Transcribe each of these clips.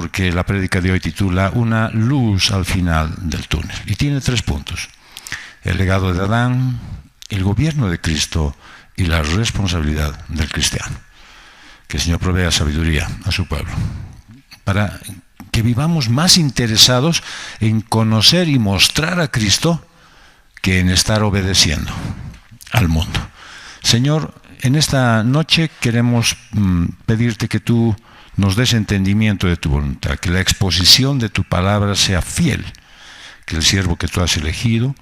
porque la prédica de hoy titula Una luz al final del túnel. Y tiene 3 puntos. El legado de Adán, el gobierno de Cristo y la responsabilidad del cristiano. Que el Señor provea sabiduría a su pueblo, para que vivamos más interesados en conocer y mostrar a Cristo que en estar obedeciendo al mundo. Señor, en esta noche queremos pedirte que tú nos des entendimiento de tu voluntad, que la exposición de tu palabra sea fiel, que el siervo que tú has elegido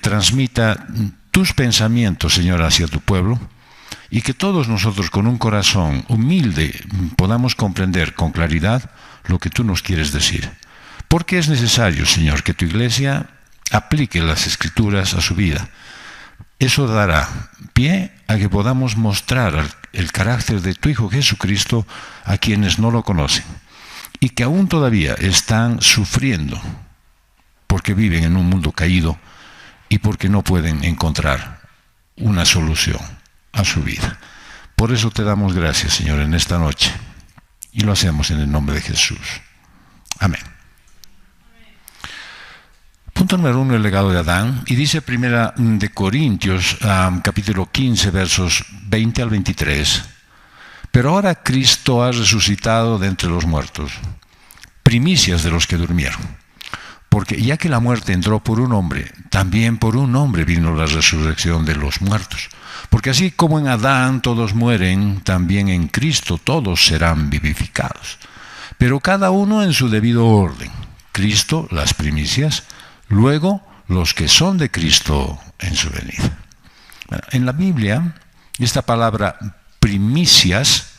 transmita tus pensamientos, Señor, hacia tu pueblo, y que todos nosotros con un corazón humilde podamos comprender con claridad lo que tú nos quieres decir. Porque es necesario, Señor, que tu iglesia aplique las Escrituras a su vida. Eso dará pie a que podamos mostrar el carácter de tu Hijo Jesucristo a quienes no lo conocen y que aún todavía están sufriendo porque viven en un mundo caído y porque no pueden encontrar una solución a su vida. Por eso te damos gracias, Señor, en esta noche, y lo hacemos en el nombre de Jesús. Amén. Punto número 1, el legado de Adán, y dice Primera de Corintios, capítulo 15, versos 20 al 23, pero ahora Cristo ha resucitado de entre los muertos, primicias de los que durmieron. Porque ya que la muerte entró por un hombre, también por un hombre vino la resurrección de los muertos. Porque así como en Adán todos mueren, también en Cristo todos serán vivificados. Pero cada uno en su debido orden. Cristo, las primicias, luego los que son de Cristo en su venida. En la Biblia, esta palabra primicias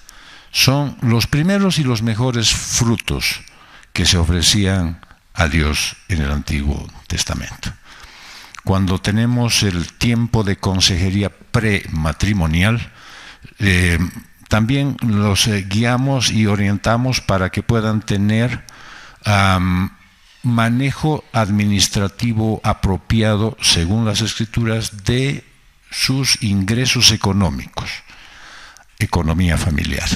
son los primeros y los mejores frutos que se ofrecían a Dios en el Antiguo Testamento. Cuando tenemos el tiempo de consejería prematrimonial, también los guiamos y orientamos para que puedan tener manejo administrativo apropiado, según las Escrituras, de sus ingresos económicos, economía familiar.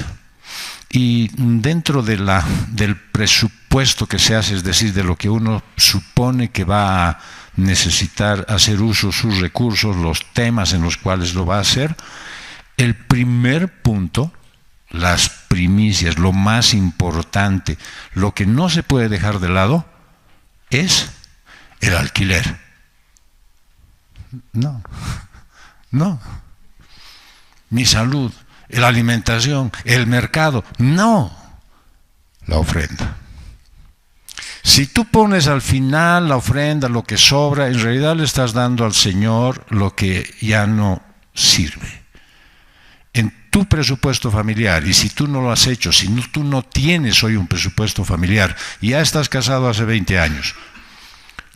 Y dentro del presupuesto que se hace, es decir, de lo que uno supone que va a necesitar hacer uso de sus recursos, los temas en los cuales lo va a hacer, el primer punto, las primicias, lo más importante, lo que no se puede dejar de lado, es el alquiler. No. Mi salud, la alimentación, el mercado, no, la ofrenda. Si tú pones al final la ofrenda, lo que sobra, en realidad le estás dando al Señor lo que ya no sirve. En tu presupuesto familiar, y si tú no lo has hecho, si tú no tienes hoy un presupuesto familiar, y ya estás casado hace 20 años,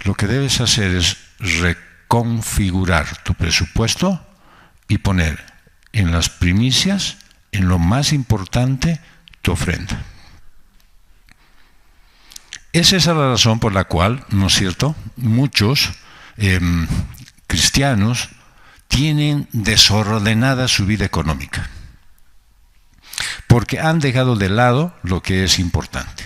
lo que debes hacer es reconfigurar tu presupuesto y poner en las primicias, en lo más importante, tu ofrenda. Es esa la razón por la cual, ¿no es cierto?, muchos cristianos tienen desordenada su vida económica, porque han dejado de lado lo que es importante.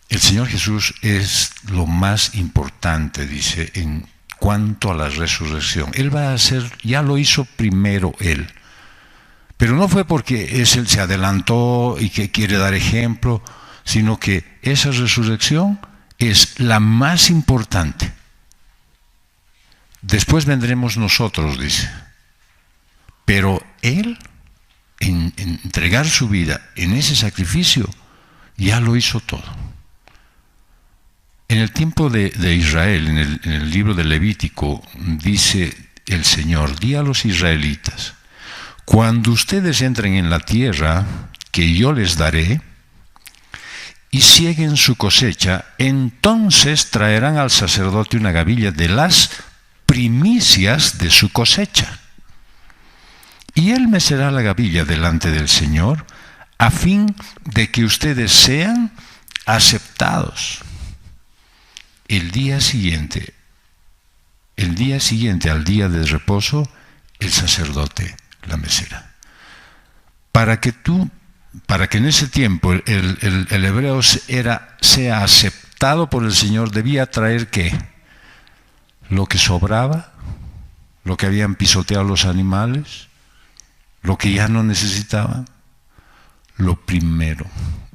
El Señor Jesús es lo más importante, dice, en cuanto a la resurrección. Él va a hacer, ya lo hizo primero Él. Pero no fue porque Él se adelantó y que quiere dar ejemplo, sino que esa resurrección es la más importante. Después vendremos nosotros, dice. Pero Él, en entregar su vida en ese sacrificio, ya lo hizo todo. En el tiempo de Israel, en el libro de Levítico, dice el Señor, di a los israelitas, cuando ustedes entren en la tierra que yo les daré, y sieguen su cosecha, entonces traerán al sacerdote una gavilla de las primicias de su cosecha. Y él mecerá la gavilla delante del Señor, a fin de que ustedes sean aceptados. El día siguiente al día de reposo, el sacerdote la mecerá. Para que tú para que en ese tiempo el hebreo sea aceptado por el Señor, debía traer ¿qué? Lo que sobraba, lo que habían pisoteado los animales, lo que ya no necesitaban, lo primero,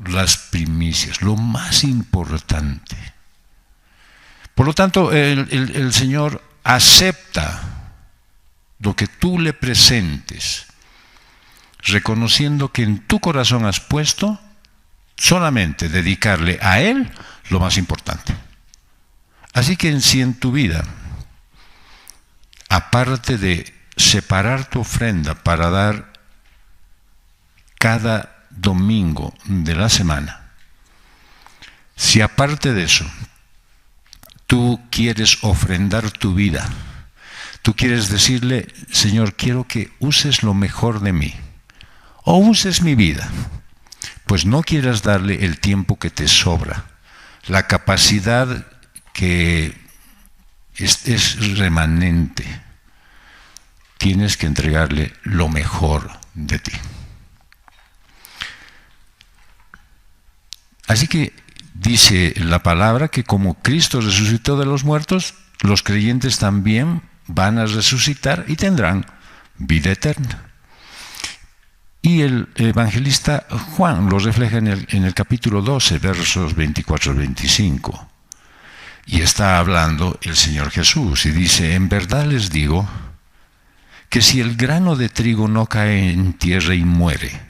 las primicias, lo más importante. Por lo tanto, el Señor acepta lo que tú le presentes, reconociendo que en tu corazón has puesto solamente dedicarle a Él lo más importante. Así que si en tu vida, aparte de separar tu ofrenda para dar cada domingo de la semana, si aparte de eso tú quieres ofrendar tu vida, tú quieres decirle, Señor, quiero que uses lo mejor de mí, o uses mi vida, pues no quieras darle el tiempo que te sobra, la capacidad que es remanente, tienes que entregarle lo mejor de ti. Así que dice la palabra que como Cristo resucitó de los muertos, los creyentes también van a resucitar y tendrán vida eterna. Y el evangelista Juan lo refleja en el capítulo 12, versos 24 al 25. Y está hablando el Señor Jesús y dice, en verdad les digo que si el grano de trigo no cae en tierra y muere,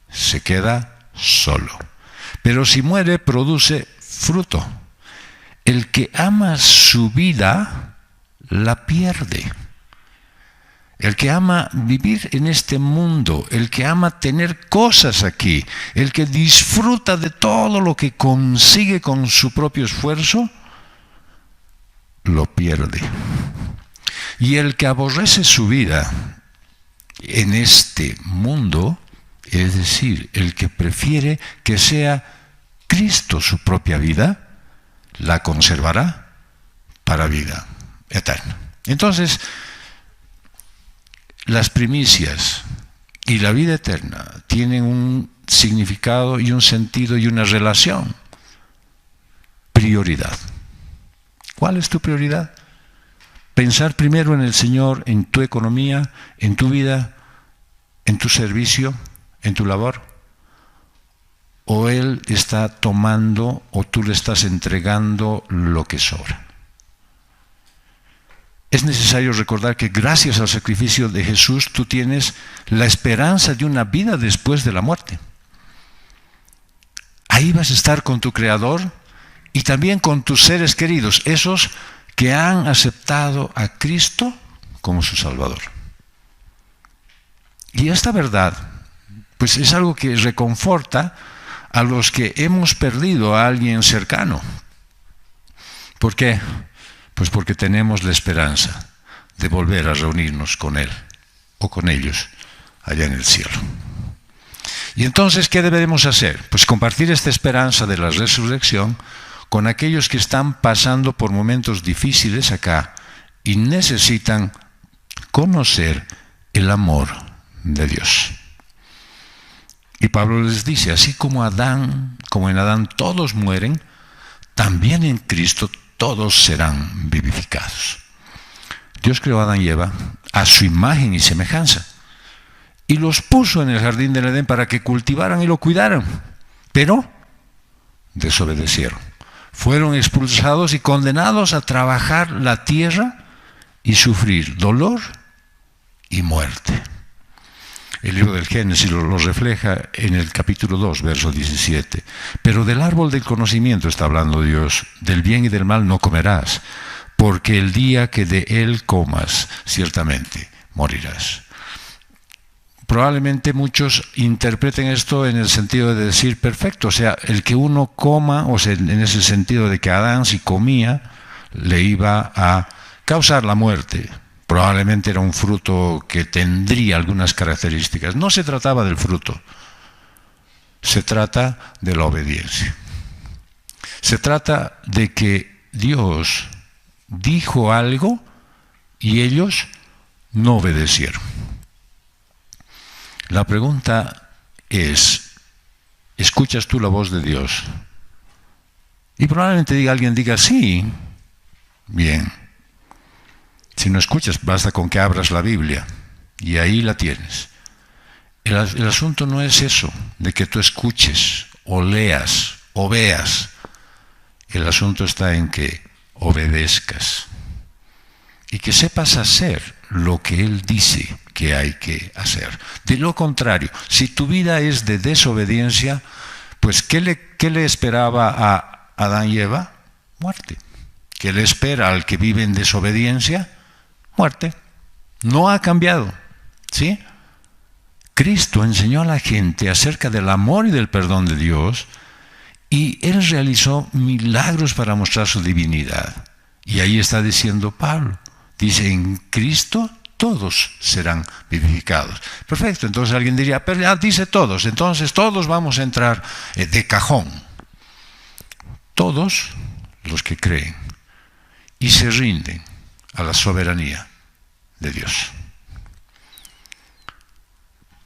se queda solo. Pero si muere, produce fruto. El que ama su vida, la pierde. El que ama vivir en este mundo, el que ama tener cosas aquí, el que disfruta de todo lo que consigue con su propio esfuerzo, lo pierde. Y el que aborrece su vida en este mundo, es decir, el que prefiere que sea Cristo su propia vida, la conservará para vida eterna. Entonces, las primicias y la vida eterna tienen un significado y un sentido y una relación. Prioridad. ¿Cuál es tu prioridad? Pensar primero en el Señor, en tu economía, en tu vida, en tu servicio, en tu labor. O Él está tomando o tú le estás entregando lo que sobra. Es necesario recordar que gracias al sacrificio de Jesús tú tienes la esperanza de una vida después de la muerte. Ahí vas a estar con tu Creador y también con tus seres queridos, esos que han aceptado a Cristo como su Salvador. Y esta verdad, pues es algo que reconforta a los que hemos perdido a alguien cercano. ¿Por qué? Pues porque tenemos la esperanza de volver a reunirnos con Él o con ellos allá en el cielo. Y entonces, ¿qué debemos hacer? Pues compartir esta esperanza de la resurrección con aquellos que están pasando por momentos difíciles acá y necesitan conocer el amor de Dios. Y Pablo les dice, así como en Adán todos mueren, también en Cristo todos serán vivificados. Dios creó a Adán y Eva a su imagen y semejanza y los puso en el jardín del Edén para que cultivaran y lo cuidaran, pero desobedecieron. Fueron expulsados y condenados a trabajar la tierra y sufrir dolor y muerte. El libro del Génesis lo refleja en el capítulo 2, verso 17. Pero del árbol del conocimiento está hablando Dios, del bien y del mal no comerás, porque el día que de él comas, ciertamente morirás. Probablemente muchos interpreten esto en el sentido de decir, perfecto, o sea, el que uno coma, o sea, en ese sentido de que Adán si comía, le iba a causar la muerte. Probablemente era un fruto que tendría algunas características. No se trataba del fruto, se trata de la obediencia. Se trata de que Dios dijo algo y ellos no obedecieron. La pregunta es, ¿escuchas tú la voz de Dios? Y probablemente alguien diga, sí, bien. Si no escuchas, basta con que abras la Biblia y ahí la tienes. El asunto no es eso, de que tú escuches o leas o veas. El asunto está en que obedezcas y que sepas hacer lo que Él dice que hay que hacer. De lo contrario, si tu vida es de desobediencia, pues ¿qué le esperaba a Adán y Eva? Muerte. ¿Qué le espera al que vive en desobediencia? Muerte. No ha cambiado, ¿sí? Cristo enseñó a la gente acerca del amor y del perdón de Dios, y Él realizó milagros para mostrar su divinidad. Y ahí está diciendo Pablo, dice, en Cristo todos serán vivificados. Perfecto, entonces alguien diría, pero ya dice todos, entonces todos vamos a entrar de cajón. Todos los que creen y se rinden a la soberanía de Dios.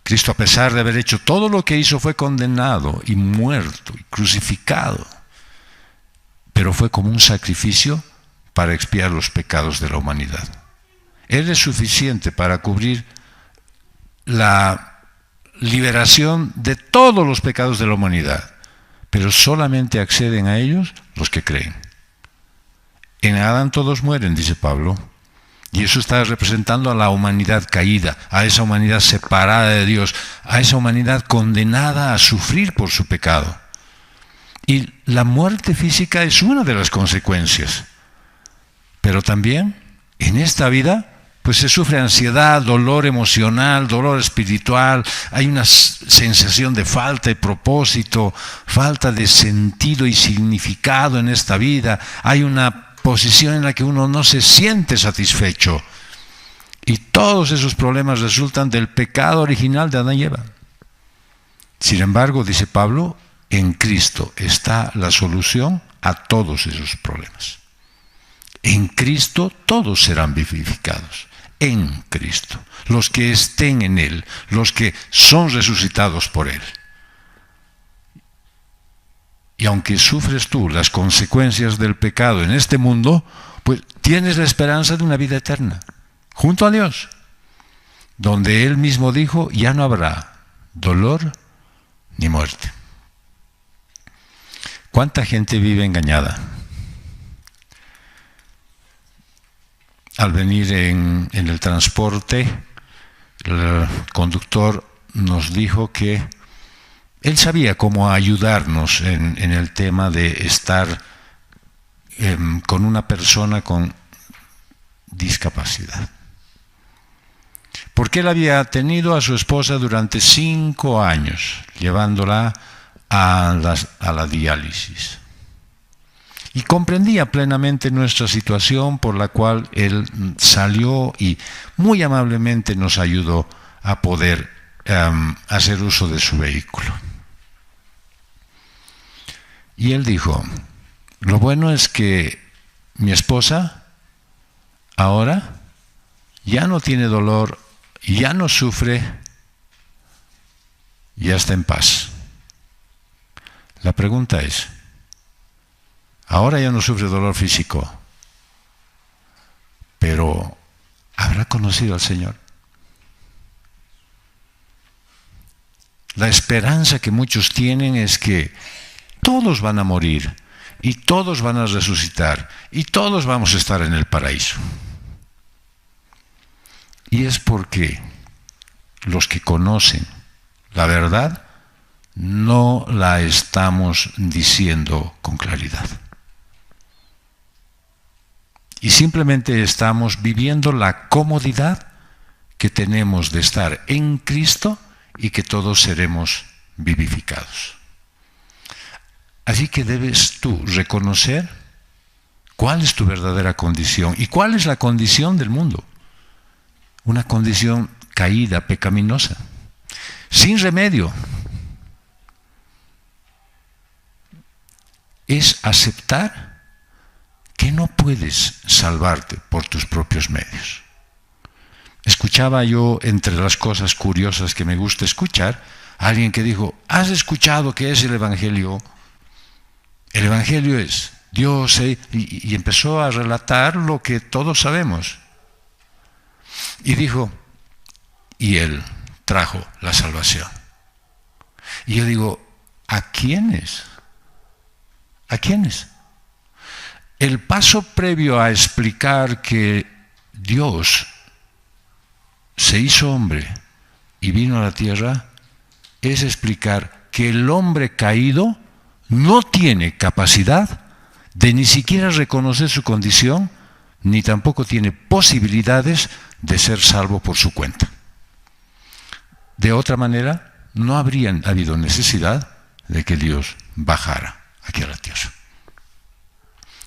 Cristo, a pesar de haber hecho todo lo que hizo, fue condenado y muerto y crucificado, pero fue como un sacrificio para expiar los pecados de la humanidad. Él es suficiente para cubrir la liberación de todos los pecados de la humanidad, pero solamente acceden a ellos los que creen. En Adán todos mueren, dice Pablo, y eso está representando a la humanidad caída, a esa humanidad separada de Dios, a esa humanidad condenada a sufrir por su pecado. Y la muerte física es una de las consecuencias. Pero también, en esta vida, pues se sufre ansiedad, dolor emocional, dolor espiritual, hay una sensación de falta de propósito, falta de sentido y significado en esta vida, hay una posición en la que uno no se siente satisfecho. Y todos esos problemas resultan del pecado original de Adán y Eva. Sin embargo, dice Pablo, en Cristo está la solución a todos esos problemas. En Cristo todos serán vivificados. En Cristo. Los que estén en Él, los que son resucitados por Él. Y aunque sufres tú las consecuencias del pecado en este mundo, pues tienes la esperanza de una vida eterna, junto a Dios, donde Él mismo dijo, ya no habrá dolor ni muerte. ¿Cuánta gente vive engañada? Al venir en el transporte, el conductor nos dijo que él sabía cómo ayudarnos en el tema de estar con una persona con discapacidad. Porque él había tenido a su esposa durante 5 años, llevándola a la diálisis. Y comprendía plenamente nuestra situación, por la cual él salió y muy amablemente nos ayudó a poder hacer uso de su vehículo. Y él dijo, lo bueno es que mi esposa ahora ya no tiene dolor, ya no sufre, ya está en paz. La pregunta es, ahora ya no sufre dolor físico, pero ¿habrá conocido al Señor? La esperanza que muchos tienen es que todos van a morir y todos van a resucitar y todos vamos a estar en el paraíso. Y es porque los que conocen la verdad no la estamos diciendo con claridad. Y simplemente estamos viviendo la comodidad que tenemos de estar en Cristo y que todos seremos vivificados. Así que debes tú reconocer cuál es tu verdadera condición y cuál es la condición del mundo. Una condición caída, pecaminosa, sin remedio. Es aceptar que no puedes salvarte por tus propios medios. Escuchaba yo, entre las cosas curiosas que me gusta escuchar, alguien que dijo, ¿has escuchado qué es el Evangelio? El Evangelio es Dios, y empezó a relatar lo que todos sabemos. Y dijo, y Él trajo la salvación. Y yo digo, ¿a quiénes? ¿A quiénes? El paso previo a explicar que Dios se hizo hombre y vino a la tierra es explicar que el hombre caído no tiene capacidad de ni siquiera reconocer su condición, ni tampoco tiene posibilidades de ser salvo por su cuenta. De otra manera, no habría habido necesidad de que Dios bajara aquí a la tierra.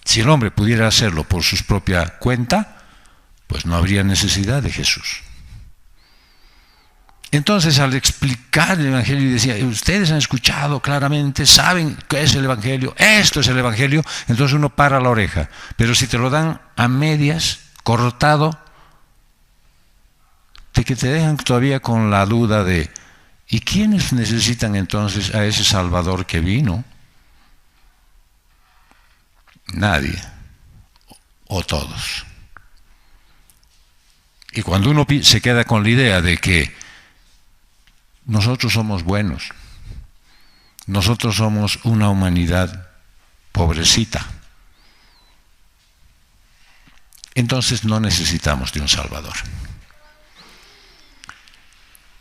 Si el hombre pudiera hacerlo por su propia cuenta, pues no habría necesidad de Jesús. Entonces, al explicar el Evangelio, y decía, ustedes han escuchado claramente, saben qué es el Evangelio, esto es el Evangelio, entonces uno para la oreja. Pero si te lo dan a medias, cortado, de que te dejan todavía con la duda de, ¿y quiénes necesitan entonces a ese Salvador que vino? Nadie, o todos. Y cuando uno se queda con la idea de que nosotros somos buenos, nosotros somos una humanidad pobrecita, entonces no necesitamos de un Salvador.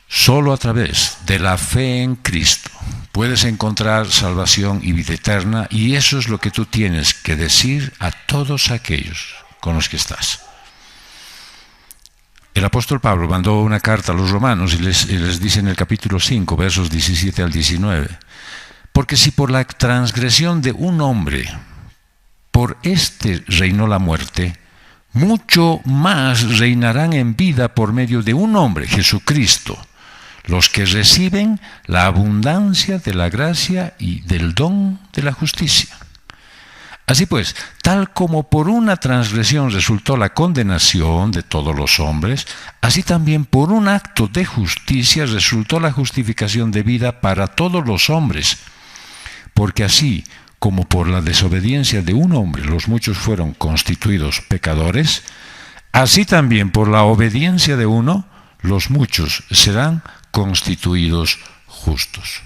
Solo a través de la fe en Cristo puedes encontrar salvación y vida eterna, y eso es lo que tú tienes que decir a todos aquellos con los que estás. El apóstol Pablo mandó una carta a los romanos y les dice en el capítulo 5, versos 17 al 19, porque si por la transgresión de un hombre, por éste reinó la muerte, mucho más reinarán en vida por medio de un hombre, Jesucristo, los que reciben la abundancia de la gracia y del don de la justicia. Así pues, tal como por una transgresión resultó la condenación de todos los hombres, así también por un acto de justicia resultó la justificación de vida para todos los hombres. Porque así como por la desobediencia de un hombre los muchos fueron constituidos pecadores, así también por la obediencia de uno los muchos serán constituidos justos.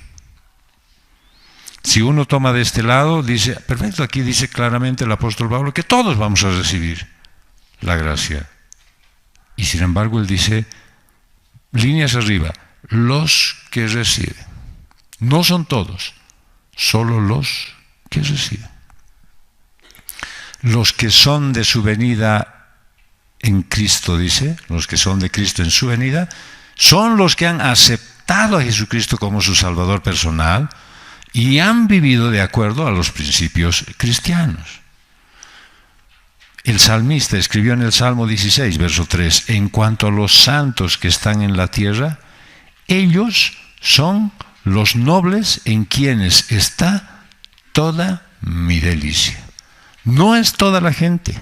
Si uno toma de este lado, dice, perfecto, aquí dice claramente el apóstol Pablo que todos vamos a recibir la gracia. Y sin embargo él dice, líneas arriba, los que reciben. No son todos, solo los que reciben. Los que son de su venida en Cristo, dice, los que son de Cristo en su venida, son los que han aceptado a Jesucristo como su Salvador personal, y han vivido de acuerdo a los principios cristianos. El salmista escribió en el Salmo 16, verso 3, en cuanto a los santos que están en la tierra, ellos son los nobles en quienes está toda mi delicia. No es toda la gente,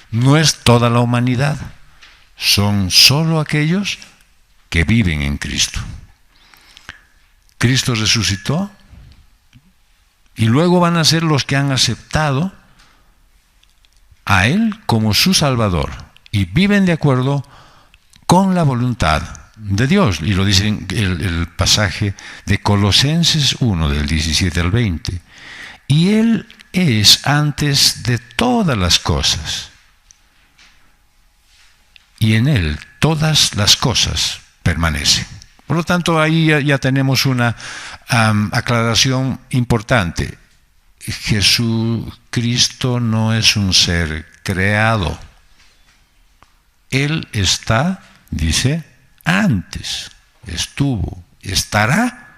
no es toda la humanidad, son solo aquellos que viven en Cristo. Cristo resucitó, y luego van a ser los que han aceptado a Él como su Salvador y viven de acuerdo con la voluntad de Dios. Y lo dice en el pasaje de Colosenses 1, del 17 al 20. Y Él es antes de todas las cosas. Y en Él todas las cosas permanecen. Por lo tanto, ahí ya tenemos una aclaración importante. Jesucristo no es un ser creado. Él está, dice, antes, estuvo, estará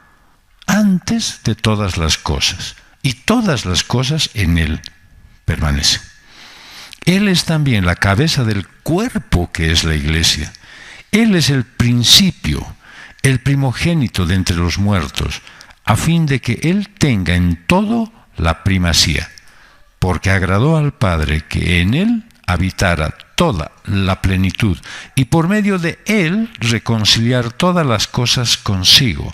antes de todas las cosas. Y todas las cosas en Él permanecen. Él es también la cabeza del cuerpo que es la iglesia. Él es el principio, el primogénito de entre los muertos, a fin de que Él tenga en todo la primacía, porque agradó al Padre que en Él habitara toda la plenitud, y por medio de Él reconciliar todas las cosas consigo,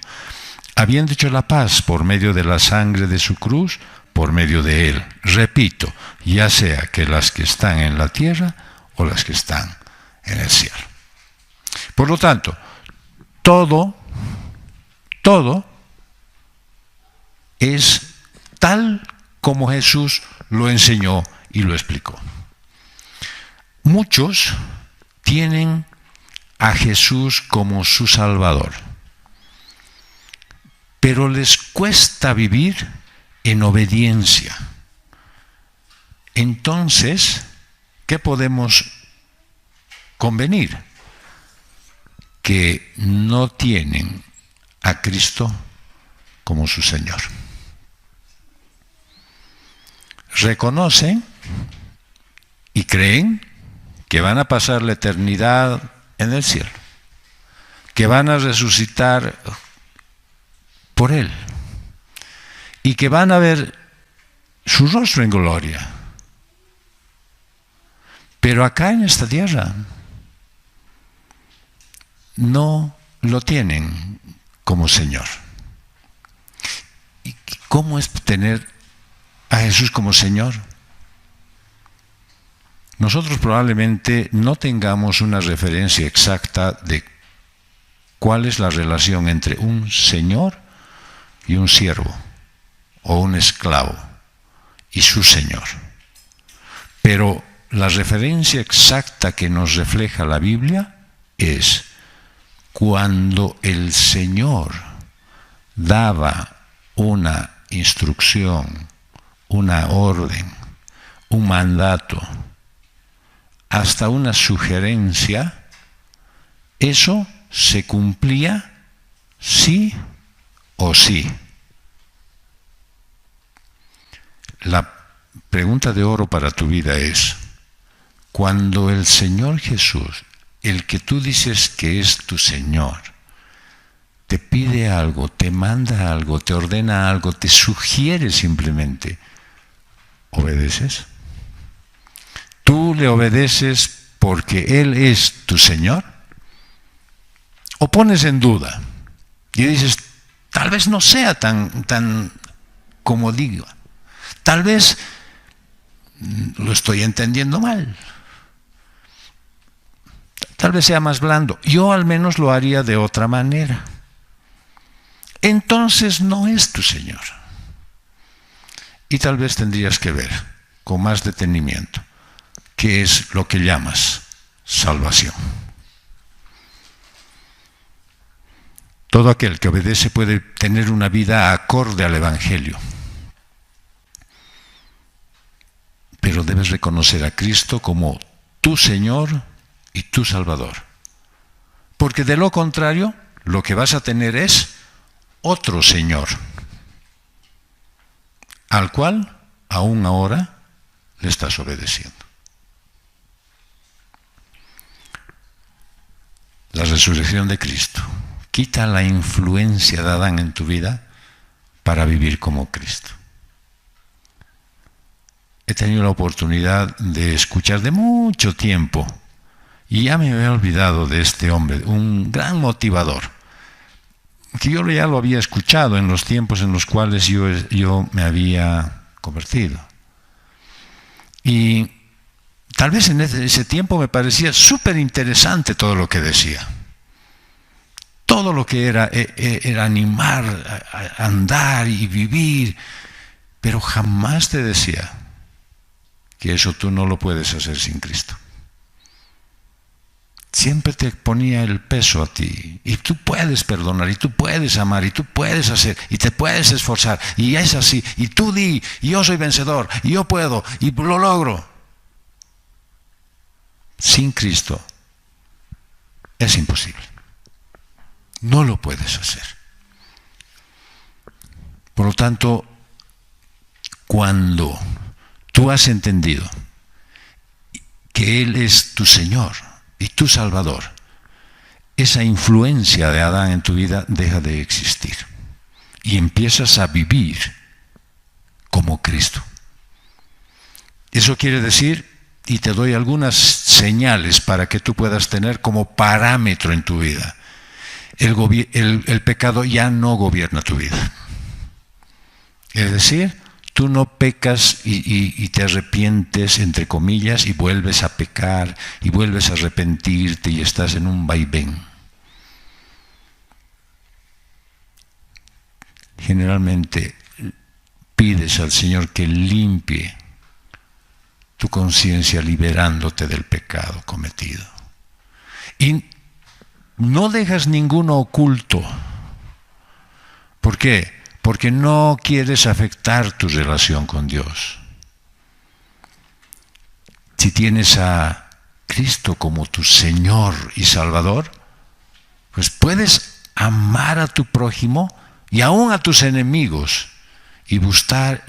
habiendo hecho la paz por medio de la sangre de su cruz, por medio de él. Repito, ya sea que las que están en la tierra o las que están en el cielo. Por lo tanto, todo es tal como Jesús lo enseñó y lo explicó. Muchos tienen a Jesús como su Salvador, pero les cuesta vivir en obediencia. Entonces, ¿qué podemos convenir? Que no tienen a Cristo como su Señor. Reconocen y creen que van a pasar la eternidad en el cielo, que van a resucitar por Él y que van a ver su rostro en gloria. Pero acá en esta tierra no lo tienen como Señor. ¿Y cómo es tener a Jesús como Señor? Nosotros probablemente no tengamos una referencia exacta de cuál es la relación entre un Señor y un siervo, o un esclavo y su Señor. Pero la referencia exacta que nos refleja la Biblia es cuando el Señor daba una instrucción, una orden, un mandato, hasta una sugerencia, eso se cumplía sí o sí. La pregunta de oro para tu vida es, cuando el Señor Jesús, el que tú dices que es tu Señor, te pide algo, te manda algo, te ordena algo, te sugiere simplemente, ¿obedeces? ¿Tú le obedeces porque Él es tu Señor? ¿O pones en duda y dices, tal vez no sea tan como digo, tal vez lo estoy entendiendo mal, tal vez sea más blando, yo al menos lo haría de otra manera? Entonces no es tu Señor. Y tal vez tendrías que ver con más detenimiento qué es lo que llamas salvación. Todo aquel que obedece puede tener una vida acorde al Evangelio. Pero debes reconocer a Cristo como tu Señor y tu Salvador. Porque de lo contrario, lo que vas a tener es otro Señor, al cual aún ahora le estás obedeciendo. La resurrección de Cristo quita la influencia de Adán en tu vida para vivir como Cristo. He tenido la oportunidad de escuchar de mucho tiempo, y ya me había olvidado de este hombre, un gran motivador, que yo ya lo había escuchado en los tiempos en los cuales yo me había convertido. Y tal vez en ese tiempo me parecía súper interesante todo lo que decía. Todo lo que era animar, a andar y vivir, pero jamás te decía que eso tú no lo puedes hacer sin Cristo. Siempre te ponía el peso a ti, y tú puedes perdonar, y tú puedes amar, y tú puedes hacer, y te puedes esforzar, y es así, y tú di, y yo soy vencedor, y yo puedo, y lo logro. Sin Cristo es imposible. No lo puedes hacer. Por lo tanto, cuando tú has entendido que Él es tu Señor y tu Salvador, esa influencia de Adán en tu vida deja de existir y empiezas a vivir como Cristo. Eso quiere decir, y te doy algunas señales para que tú puedas tener como parámetro en tu vida, el pecado ya no gobierna tu vida. Es decir, tú no pecas y te arrepientes, entre comillas, y vuelves a pecar, y vuelves a arrepentirte, y estás en un vaivén. Generalmente pides al Señor que limpie tu conciencia liberándote del pecado cometido. Y no dejas ninguno oculto. ¿Por qué? Porque no quieres afectar tu relación con Dios. Si tienes a Cristo como tu Señor y Salvador, pues puedes amar a tu prójimo y aún a tus enemigos y buscar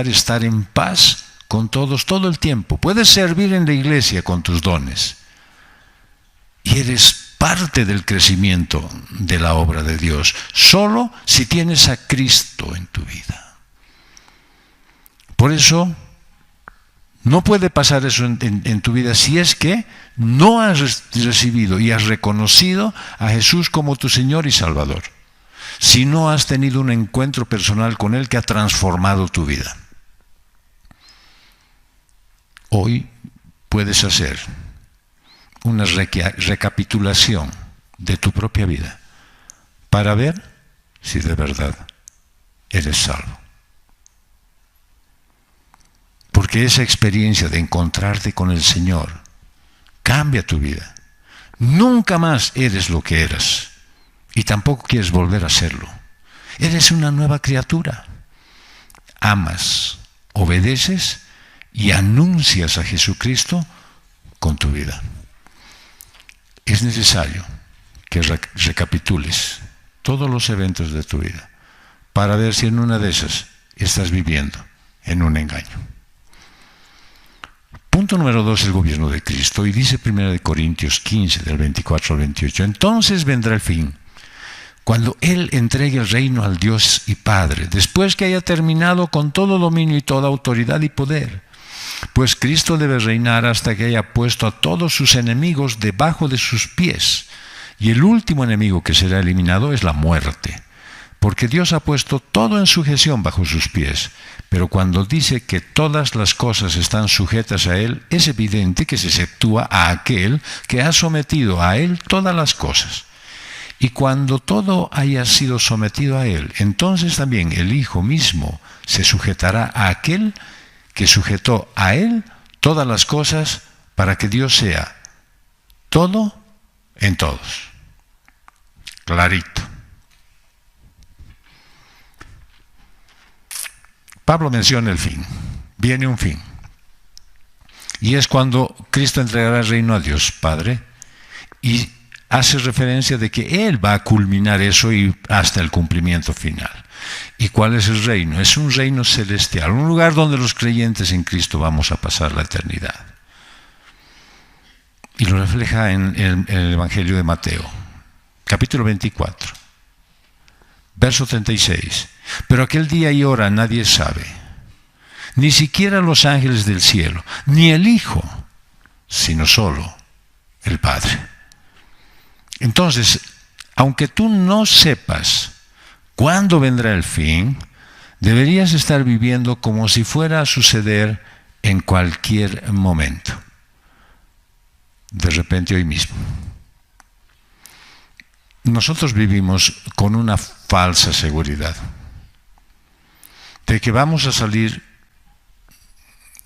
estar en paz con todos todo el tiempo. Puedes servir en la iglesia con tus dones y eres parte del crecimiento de la obra de Dios, solo si tienes a Cristo en tu vida. Por eso, no puede pasar eso en tu vida si es que no has recibido y has reconocido a Jesús como tu Señor y Salvador. Si no has tenido un encuentro personal con Él que ha transformado tu vida. Hoy puedes hacer una recapitulación de tu propia vida para ver si de verdad eres salvo. Porque esa experiencia de encontrarte con el Señor cambia tu vida. Nunca más eres lo que eras y tampoco quieres volver a serlo. Eres una nueva criatura. Amas, obedeces y anuncias a Jesucristo con tu vida. Es necesario que recapitules todos los eventos de tu vida para ver si en una de esas estás viviendo en un engaño. Punto número 2, el gobierno de Cristo. Y dice 1 Corintios 15, del 24 al 28. Entonces vendrá el fin, cuando Él entregue el reino al Dios y Padre, después que haya terminado con todo dominio y toda autoridad y poder. Pues Cristo debe reinar hasta que haya puesto a todos sus enemigos debajo de sus pies. Y el último enemigo que será eliminado es la muerte. Porque Dios ha puesto todo en sujeción bajo sus pies. Pero cuando dice que todas las cosas están sujetas a Él, es evidente que se exceptúa a aquel que ha sometido a Él todas las cosas. Y cuando todo haya sido sometido a Él, entonces también el Hijo mismo se sujetará a aquel que sujetó a Él todas las cosas, para que Dios sea todo en todos. Clarito. Pablo menciona el fin. Viene un fin. Y es cuando Cristo entregará el reino a Dios Padre y hace referencia de que Él va a culminar eso y hasta el cumplimiento final. ¿Y cuál es el reino? Es un reino celestial, un lugar donde los creyentes en Cristo vamos a pasar la eternidad. Y lo refleja en el Evangelio de Mateo, capítulo 24, verso 36. Pero aquel día y hora nadie sabe, ni siquiera los ángeles del cielo, ni el Hijo, sino solo el Padre. Entonces, aunque tú no sepas cuándo vendrá el fin, deberías estar viviendo como si fuera a suceder en cualquier momento. De repente hoy mismo. Nosotros vivimos con una falsa seguridad de que vamos a salir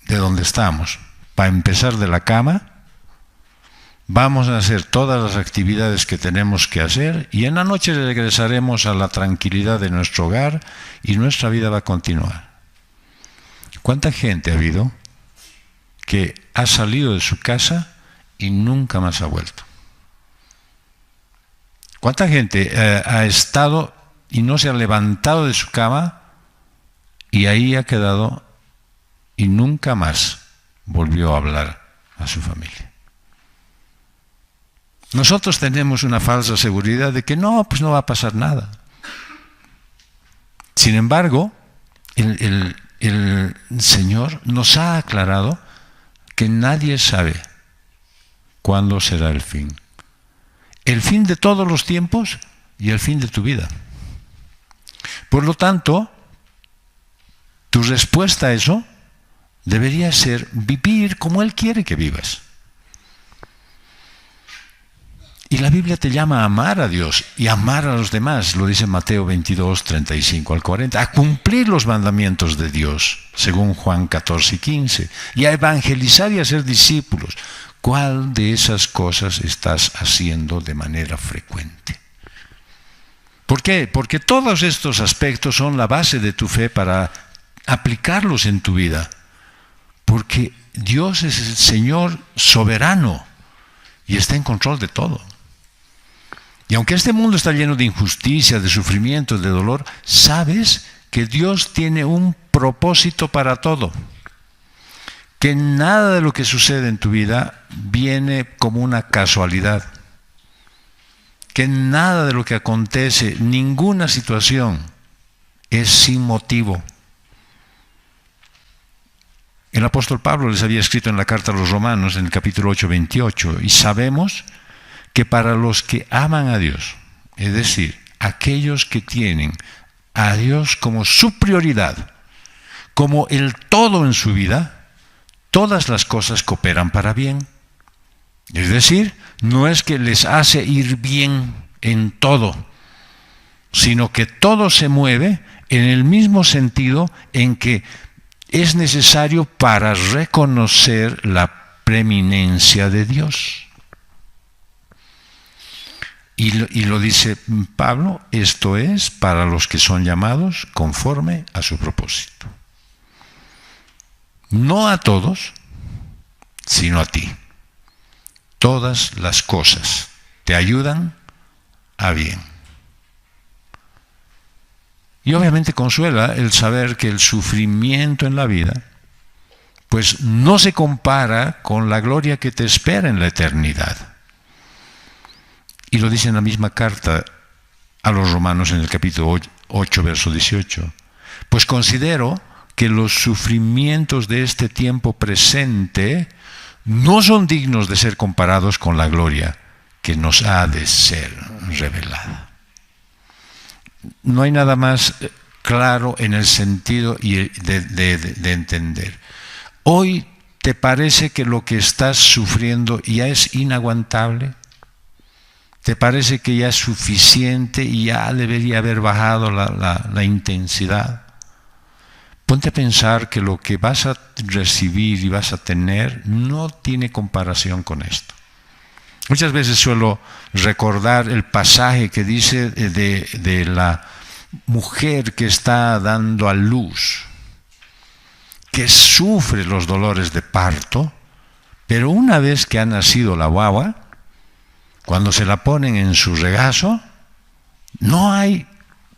de donde estamos, para empezar de la cama, vamos a hacer todas las actividades que tenemos que hacer y en la noche regresaremos a la tranquilidad de nuestro hogar y nuestra vida va a continuar. ¿Cuánta gente ha habido que ha salido de su casa y nunca más ha vuelto? ¿Cuánta gente ha estado y no se ha levantado de su cama y ahí ha quedado y nunca más volvió a hablar a su familia? Nosotros tenemos una falsa seguridad de que no, pues no va a pasar nada. Sin embargo, el Señor nos ha aclarado que nadie sabe cuándo será el fin. El fin de todos los tiempos y el fin de tu vida. Por lo tanto, tu respuesta a eso debería ser vivir como Él quiere que vivas. Y la Biblia te llama a amar a Dios y amar a los demás, lo dice Mateo 22, 35 al 40, a cumplir los mandamientos de Dios, según Juan 14 y 15, y a evangelizar y a ser discípulos. ¿Cuál de esas cosas estás haciendo de manera frecuente? ¿Por qué? Porque todos estos aspectos son la base de tu fe para aplicarlos en tu vida. Porque Dios es el Señor soberano y está en control de todo. Y aunque este mundo está lleno de injusticia, de sufrimiento, de dolor, sabes que Dios tiene un propósito para todo. Que nada de lo que sucede en tu vida viene como una casualidad. Que nada de lo que acontece, ninguna situación, es sin motivo. El apóstol Pablo les había escrito en la carta a los Romanos, en el capítulo 8, 28, y sabemos que para los que aman a Dios, es decir, aquellos que tienen a Dios como su prioridad, como el todo en su vida, todas las cosas cooperan para bien. Es decir, no es que les hace ir bien en todo, sino que todo se mueve en el mismo sentido en que es necesario para reconocer la preeminencia de Dios. Y lo dice Pablo, esto es para los que son llamados conforme a su propósito. No a todos, sino a ti. Todas las cosas te ayudan a bien. Y obviamente consuela el saber que el sufrimiento en la vida, pues no se compara con la gloria que te espera en la eternidad. Y lo dice en la misma carta a los Romanos en el capítulo 8, verso 18. Pues considero que los sufrimientos de este tiempo presente no son dignos de ser comparados con la gloria que nos ha de ser revelada. No hay nada más claro en el sentido de entender. Hoy te parece que lo que estás sufriendo ya es inaguantable. ¿Te parece que ya es suficiente y ya debería haber bajado la intensidad? Ponte a pensar que lo que vas a recibir y vas a tener no tiene comparación con esto. Muchas veces suelo recordar el pasaje que dice de la mujer que está dando a luz, que sufre los dolores de parto, pero una vez que ha nacido la guagua, cuando se la ponen en su regazo, no hay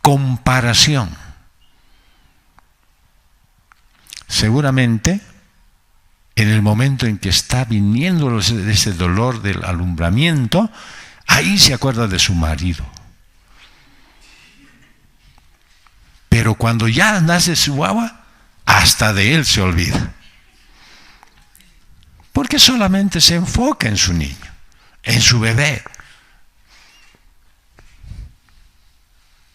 comparación. Seguramente, en el momento en que está viniendo ese dolor del alumbramiento, ahí se acuerda de su marido. Pero cuando ya nace su guagua, hasta de él se olvida. Porque solamente se enfoca en su niño, en su bebé.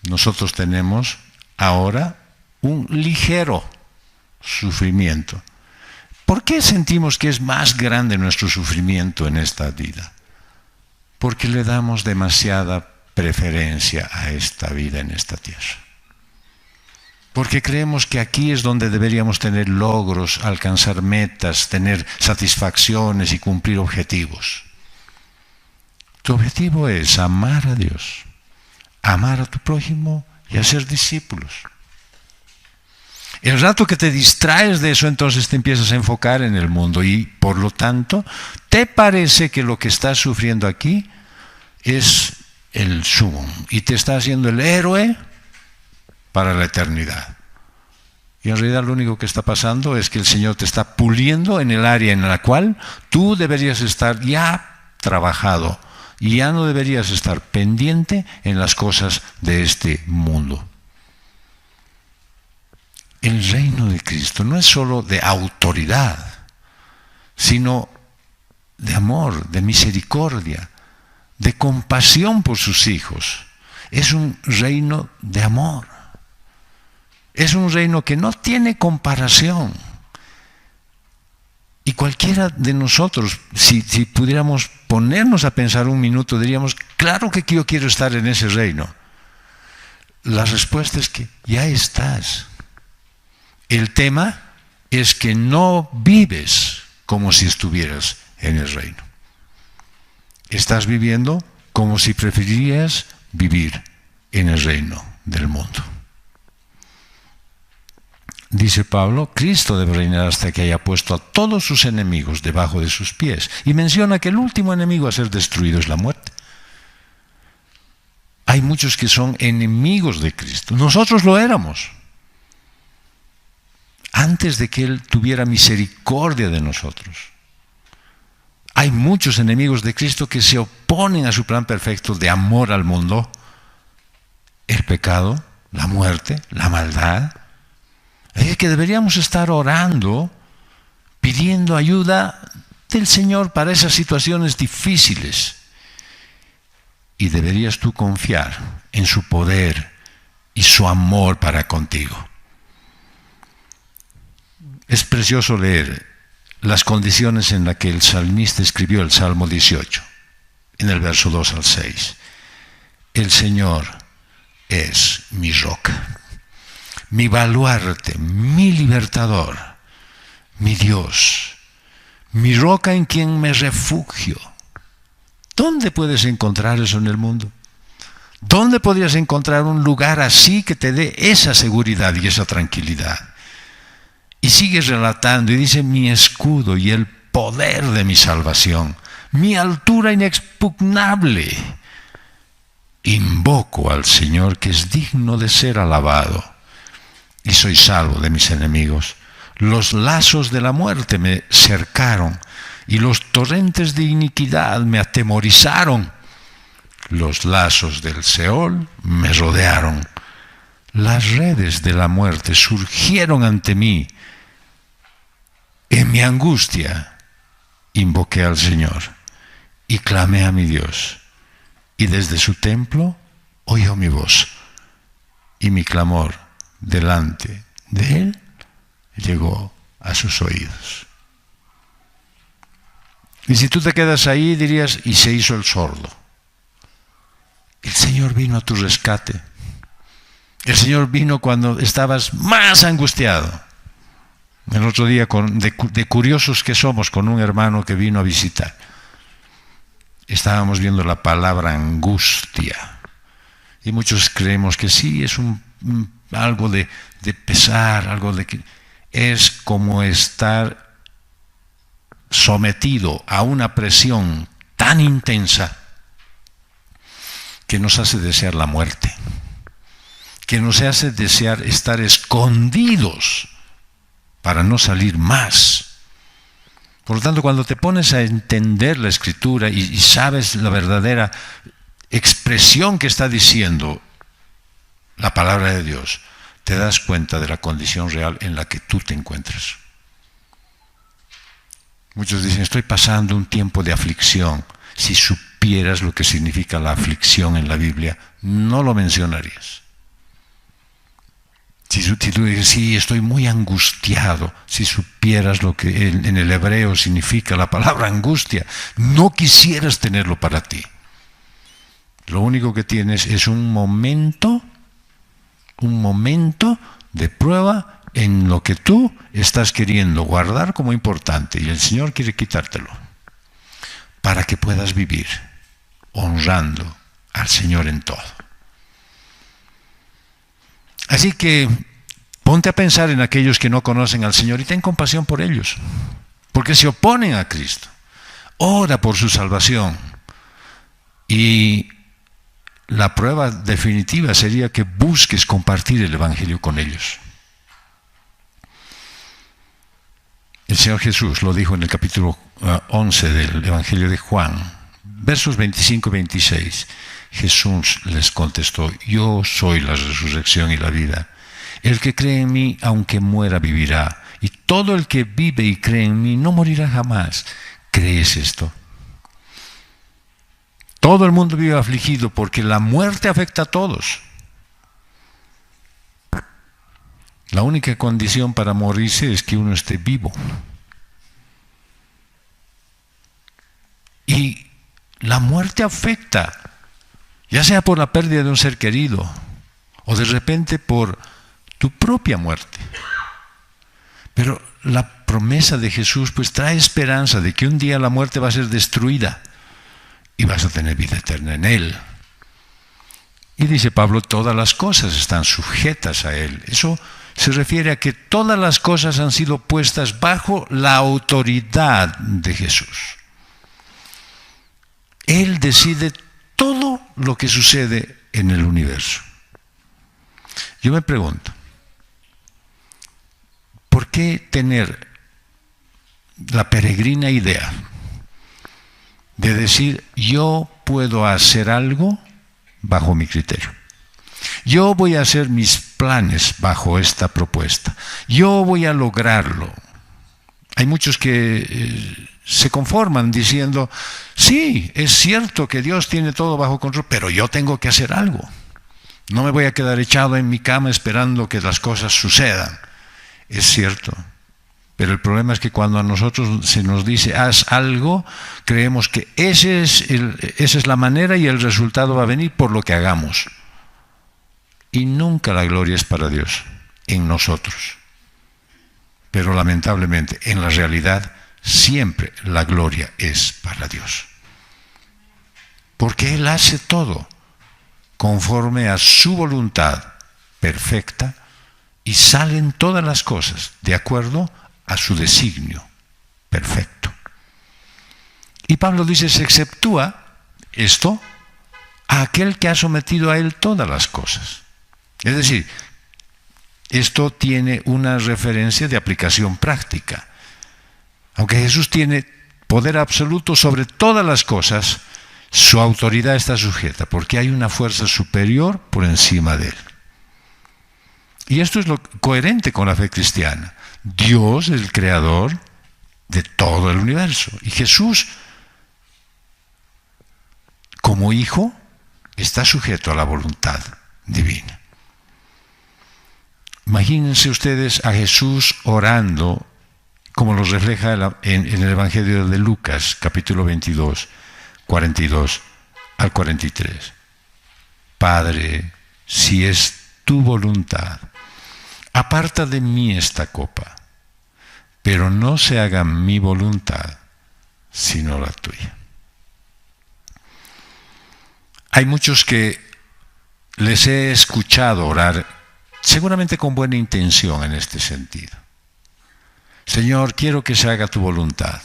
Nosotros tenemos ahora un ligero sufrimiento. ¿Por qué sentimos que es más grande nuestro sufrimiento en esta vida? Porque le damos demasiada preferencia a esta vida en esta tierra. Porque creemos que aquí es donde deberíamos tener logros, alcanzar metas, tener satisfacciones y cumplir objetivos. Tu objetivo es amar a Dios, amar a tu prójimo y hacer discípulos. El rato que te distraes de eso, entonces te empiezas a enfocar en el mundo y, por lo tanto, te parece que lo que estás sufriendo aquí es el sumo y te está haciendo el héroe para la eternidad. Y en realidad lo único que está pasando es que el Señor te está puliendo en el área en la cual tú deberías estar ya trabajado y ya no deberías estar pendiente en las cosas de este mundo. El reino de Cristo no es solo de autoridad, sino de amor, de misericordia, de compasión por sus hijos. es un reino de amor. Es un reino que no tiene comparación. Y cualquiera de nosotros, si pudiéramos ponernos a pensar un minuto, diríamos, claro que yo quiero estar en ese reino. La respuesta es que ya estás. El tema es que no vives como si estuvieras en el reino. Estás viviendo como si preferirías vivir en el reino del mundo. Dice Pablo, Cristo debe reinar hasta que haya puesto a todos sus enemigos debajo de sus pies. Y menciona que el último enemigo a ser destruido es la muerte. Hay muchos que son enemigos de Cristo. Nosotros lo éramos. Antes de que Él tuviera misericordia de nosotros. Hay muchos enemigos de Cristo que se oponen a su plan perfecto de amor al mundo. El pecado, la muerte, la maldad. Es que deberíamos estar orando, pidiendo ayuda del Señor para esas situaciones difíciles. Y deberías tú confiar en su poder y su amor para contigo. Es precioso leer las condiciones en las que el salmista escribió el Salmo 18, en el verso 2 al 6. El Señor es mi roca, mi baluarte, mi libertador, mi Dios, mi roca en quien me refugio. ¿Dónde puedes encontrar eso en el mundo? ¿Dónde podrías encontrar un lugar así que te dé esa seguridad y esa tranquilidad? Y sigue relatando y dice, mi escudo y el poder de mi salvación, mi altura inexpugnable. Invoco al Señor que es digno de ser alabado. Y soy salvo de mis enemigos. Los lazos de la muerte me cercaron y los torrentes de iniquidad me atemorizaron. Los lazos del Seol me rodearon. Las redes de la muerte surgieron ante mí. En mi angustia invoqué al Señor y clamé a mi Dios. Y desde su templo oyó mi voz y mi clamor delante de Él llegó a sus oídos. Y si tú te quedas ahí dirías, y se hizo el sordo. El Señor vino a tu rescate. El Señor vino cuando estabas más angustiado. El otro día, de curiosos que somos, con un hermano que vino a visitar, estábamos viendo la palabra angustia. Y muchos creemos que sí, es algo de pesar, algo de que es como estar sometido a una presión tan intensa que nos hace desear la muerte, que nos hace desear estar escondidos para no salir más. Por lo tanto, cuando te pones a entender la Escritura y sabes la verdadera expresión que está diciendo la palabra de Dios, te das cuenta de la condición real en la que tú te encuentras. Muchos dicen, estoy pasando un tiempo de aflicción. Si supieras lo que significa la aflicción en la Biblia, no lo mencionarías. Si tú dices, sí, estoy muy angustiado, si supieras lo que en el hebreo significa la palabra angustia, no quisieras tenerlo para ti. Lo único que tienes es un momento de prueba en lo que tú estás queriendo guardar como importante y el Señor quiere quitártelo para que puedas vivir honrando al Señor en todo. Así que ponte a pensar en aquellos que no conocen al Señor y ten compasión por ellos, porque se oponen a Cristo. Ora por su salvación. Y la prueba definitiva sería que busques compartir el Evangelio con ellos. El Señor Jesús lo dijo en el capítulo 11 del Evangelio de Juan, versos 25 y 26. Jesús les contestó, yo soy la resurrección y la vida. El que cree en mí, aunque muera, vivirá. Y todo el que vive y cree en mí, no morirá jamás. ¿Crees esto? Todo el mundo vive afligido porque la muerte afecta a todos. La única condición para morirse es que uno esté vivo. Y la muerte afecta, ya sea por la pérdida de un ser querido o de repente por tu propia muerte. Pero la promesa de Jesús pues trae esperanza de que un día la muerte va a ser destruida y vas a tener vida eterna en Él. Y dice Pablo, todas las cosas están sujetas a Él. Eso se refiere a que todas las cosas han sido puestas bajo la autoridad de Jesús. Él decide todo lo que sucede en el universo. Yo me pregunto, ¿por qué tener la peregrina idea de decir, yo puedo hacer algo bajo mi criterio? Yo voy a hacer mis planes bajo esta propuesta. Yo voy a lograrlo. Hay muchos que se conforman diciendo, sí, es cierto que Dios tiene todo bajo control, pero yo tengo que hacer algo. No me voy a quedar echado en mi cama esperando que las cosas sucedan. Es cierto. Pero el problema es que cuando a nosotros se nos dice, haz algo, creemos que esa es la manera y el resultado va a venir por lo que hagamos. Y nunca la gloria es para Dios, en nosotros. Pero lamentablemente, en la realidad, siempre la gloria es para Dios. Porque Él hace todo conforme a su voluntad perfecta y salen todas las cosas de acuerdo a su designio perfecto. Y Pablo dice, se exceptúa esto a aquel que ha sometido a Él todas las cosas. Es decir, esto tiene una referencia de aplicación práctica. Aunque Jesús tiene poder absoluto sobre todas las cosas, su autoridad está sujeta, porque hay una fuerza superior por encima de Él. Y esto es lo coherente con la fe cristiana. Dios es el creador de todo el universo. Y Jesús, como hijo, está sujeto a la voluntad divina. Imagínense ustedes a Jesús orando, como lo refleja en el Evangelio de Lucas, capítulo 22, 42 al 43. Padre, si es tu voluntad, aparta de mí esta copa, pero no se haga mi voluntad, sino la tuya. Hay muchos que les he escuchado orar, seguramente con buena intención en este sentido. Señor, quiero que se haga tu voluntad,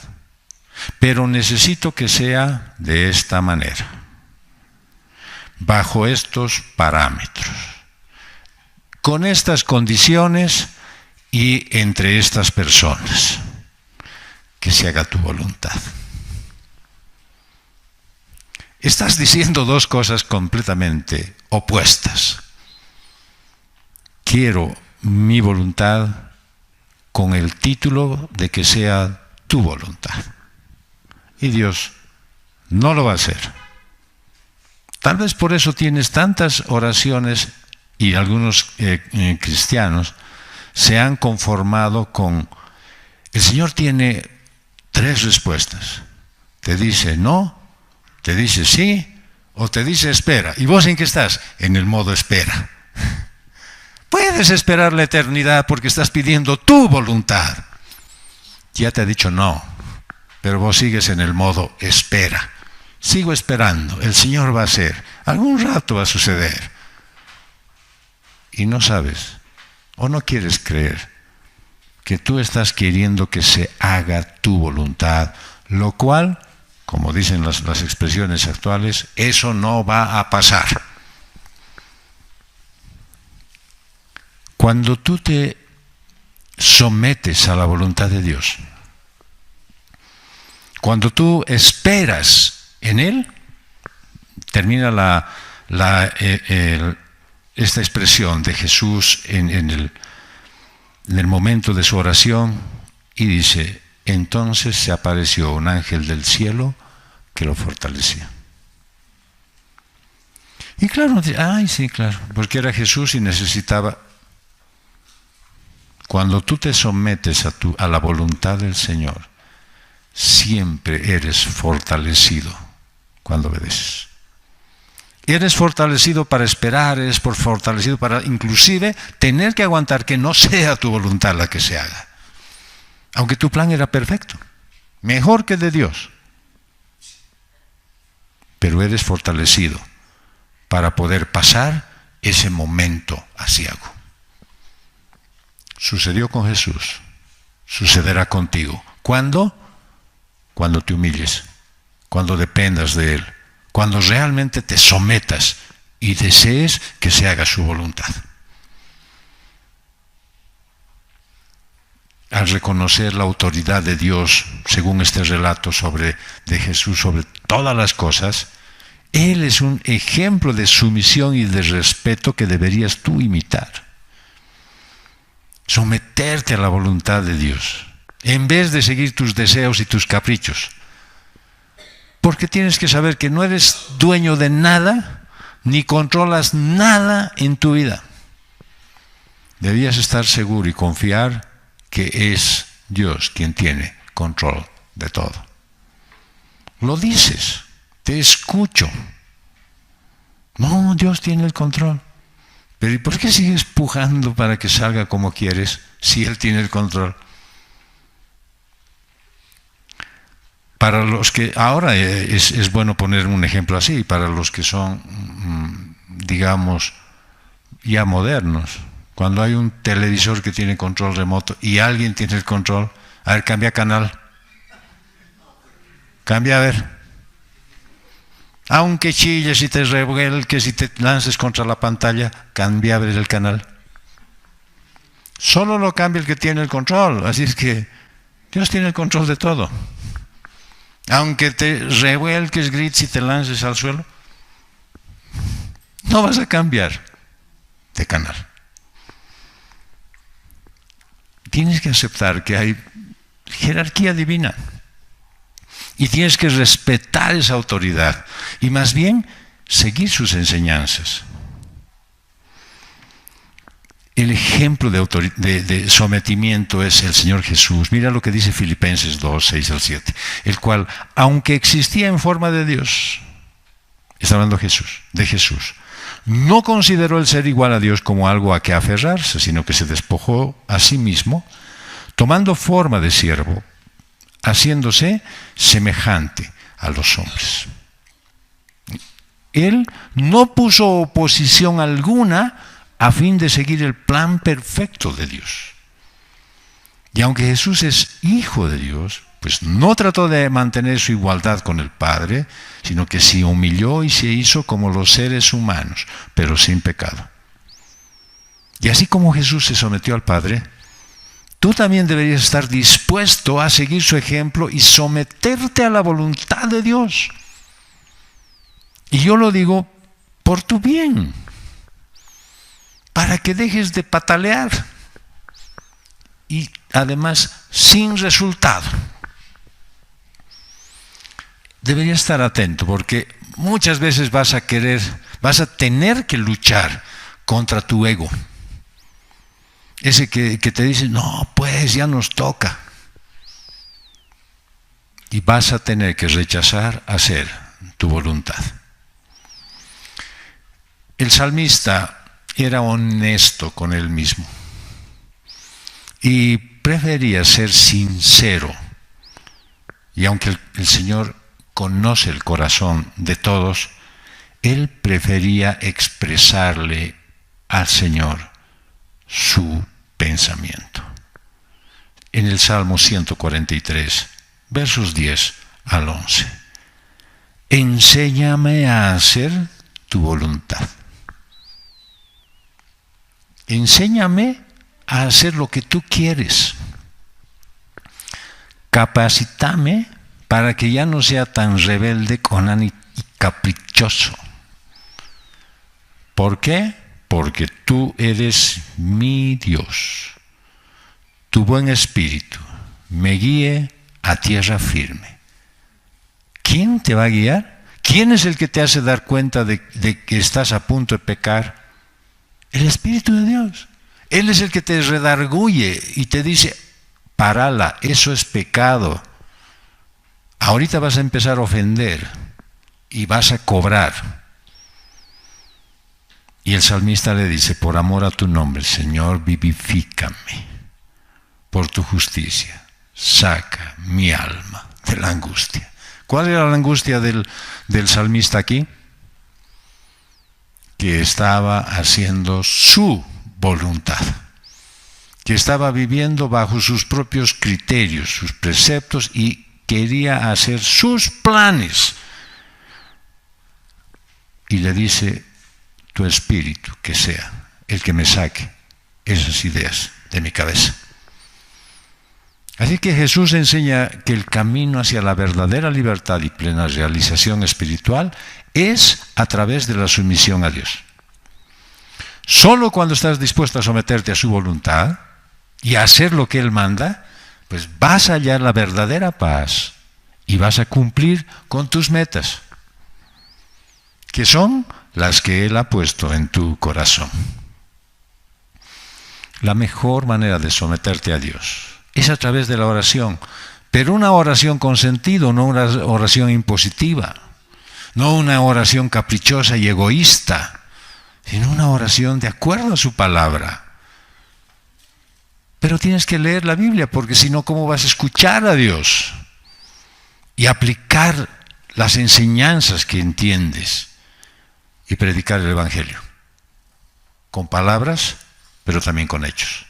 pero necesito que sea de esta manera, bajo estos parámetros, con estas condiciones y entre estas personas, que se haga tu voluntad. Estás diciendo dos cosas completamente opuestas. Quiero mi voluntad con el título de que sea tu voluntad. Y Dios no lo va a hacer. Tal vez por eso tienes tantas oraciones y algunos cristianos se han conformado con, el Señor tiene tres respuestas. Te dice no, te dice sí o te dice espera. ¿Y vos en qué estás? En el modo espera. Puedes esperar la eternidad porque estás pidiendo tu voluntad. Ya te ha dicho no, pero vos sigues en el modo espera. Sigo esperando, el Señor va a hacer, algún rato va a suceder. Y no sabes, o no quieres creer, que tú estás queriendo que se haga tu voluntad, lo cual, como dicen las expresiones actuales, eso no va a pasar. Cuando tú te sometes a la voluntad de Dios, cuando tú esperas en Él, termina esta expresión de Jesús en el momento de su oración y dice, entonces se apareció un ángel del cielo que lo fortalecía. Y claro, ay, sí, claro, porque era Jesús y necesitaba. Cuando tú te sometes a la voluntad del Señor, siempre eres fortalecido cuando obedeces. Eres fortalecido para esperar, eres fortalecido para inclusive tener que aguantar que no sea tu voluntad la que se haga. Aunque tu plan era perfecto, mejor que de Dios. Pero eres fortalecido para poder pasar ese momento aciago. Sucedió con Jesús, sucederá contigo. ¿Cuándo? Cuando te humilles, cuando dependas de Él, cuando realmente te sometas y desees que se haga su voluntad. Al reconocer la autoridad de Dios, según este relato de Jesús sobre todas las cosas, Él es un ejemplo de sumisión y de respeto que deberías tú imitar. Someterte a la voluntad de Dios, en vez de seguir tus deseos y tus caprichos. Porque tienes que saber que no eres dueño de nada, ni controlas nada en tu vida. Debías estar seguro y confiar que es Dios quien tiene control de todo. Lo dices, te escucho. No, Dios tiene el control. Pero ¿y por qué sigues pujando para que salga como quieres si Él tiene el control? Para los que, ahora es bueno poner un ejemplo así, para los que son, digamos, ya modernos, cuando hay un televisor que tiene control remoto y alguien tiene el control, a ver, cambia canal, cambia a ver, aunque chilles y te revuelques y te lances contra la pantalla, cambia a ver el canal. Solo lo cambia el que tiene el control, así es que Dios tiene el control de todo. Aunque te revuelques, grites y te lances al suelo, no vas a cambiar de canal. Tienes que aceptar que hay jerarquía divina y tienes que respetar esa autoridad y más bien seguir sus enseñanzas. El ejemplo de sometimiento es el Señor Jesús. Mira lo que dice Filipenses 2, 6 al 7. El cual, aunque existía en forma de Dios, está hablando de Jesús, no consideró el ser igual a Dios como algo a que aferrarse, sino que se despojó a sí mismo, tomando forma de siervo, haciéndose semejante a los hombres. Él no puso oposición alguna a fin de seguir el plan perfecto de Dios. Y aunque Jesús es hijo de Dios, pues no trató de mantener su igualdad con el Padre, sino que se humilló y se hizo como los seres humanos, pero sin pecado. Y así como Jesús se sometió al Padre, tú también deberías estar dispuesto a seguir su ejemplo y someterte a la voluntad de Dios. Y yo lo digo por tu bien, para que dejes de patalear y además sin resultado. Deberías estar atento porque muchas veces vas a tener que luchar contra tu ego. Ese que te dice, no, pues ya nos toca. Y vas a tener que rechazar hacer tu voluntad. El salmista era honesto con él mismo y prefería ser sincero. Y aunque el Señor conoce el corazón de todos, él prefería expresarle al Señor su pensamiento. En el Salmo 143, versos 10 al 11. Enséñame a hacer tu voluntad. Enséñame a hacer lo que tú quieres. Capacítame para que ya no sea tan rebelde, conán y caprichoso. ¿Por qué? Porque tú eres mi Dios. Tu buen espíritu me guíe a tierra firme. ¿Quién te va a guiar? ¿Quién es el que te hace dar cuenta de que estás a punto de pecar? El Espíritu de Dios. Él es el que te redarguye y te dice, párala, eso es pecado. Ahorita vas a empezar a ofender y vas a cobrar. Y el salmista le dice, por amor a tu nombre, Señor, vivifícame. Por tu justicia, saca mi alma de la angustia. ¿Cuál era la angustia del salmista aquí? Que estaba haciendo su voluntad, que estaba viviendo bajo sus propios criterios, sus preceptos, y quería hacer sus planes. Y le dice, tu espíritu que sea el que me saque esas ideas de mi cabeza. Así que Jesús enseña que el camino hacia la verdadera libertad y plena realización espiritual es a través de la sumisión a Dios. Solo cuando estás dispuesto a someterte a su voluntad y a hacer lo que Él manda, pues vas a hallar la verdadera paz y vas a cumplir con tus metas, que son las que Él ha puesto en tu corazón. La mejor manera de someterte a Dios es a través de la oración, pero una oración con sentido, no una oración impositiva, no una oración caprichosa y egoísta, sino una oración de acuerdo a su palabra. Pero tienes que leer la Biblia, porque si no, ¿cómo vas a escuchar a Dios y aplicar las enseñanzas que entiendes y predicar el Evangelio? Con palabras, pero también con hechos.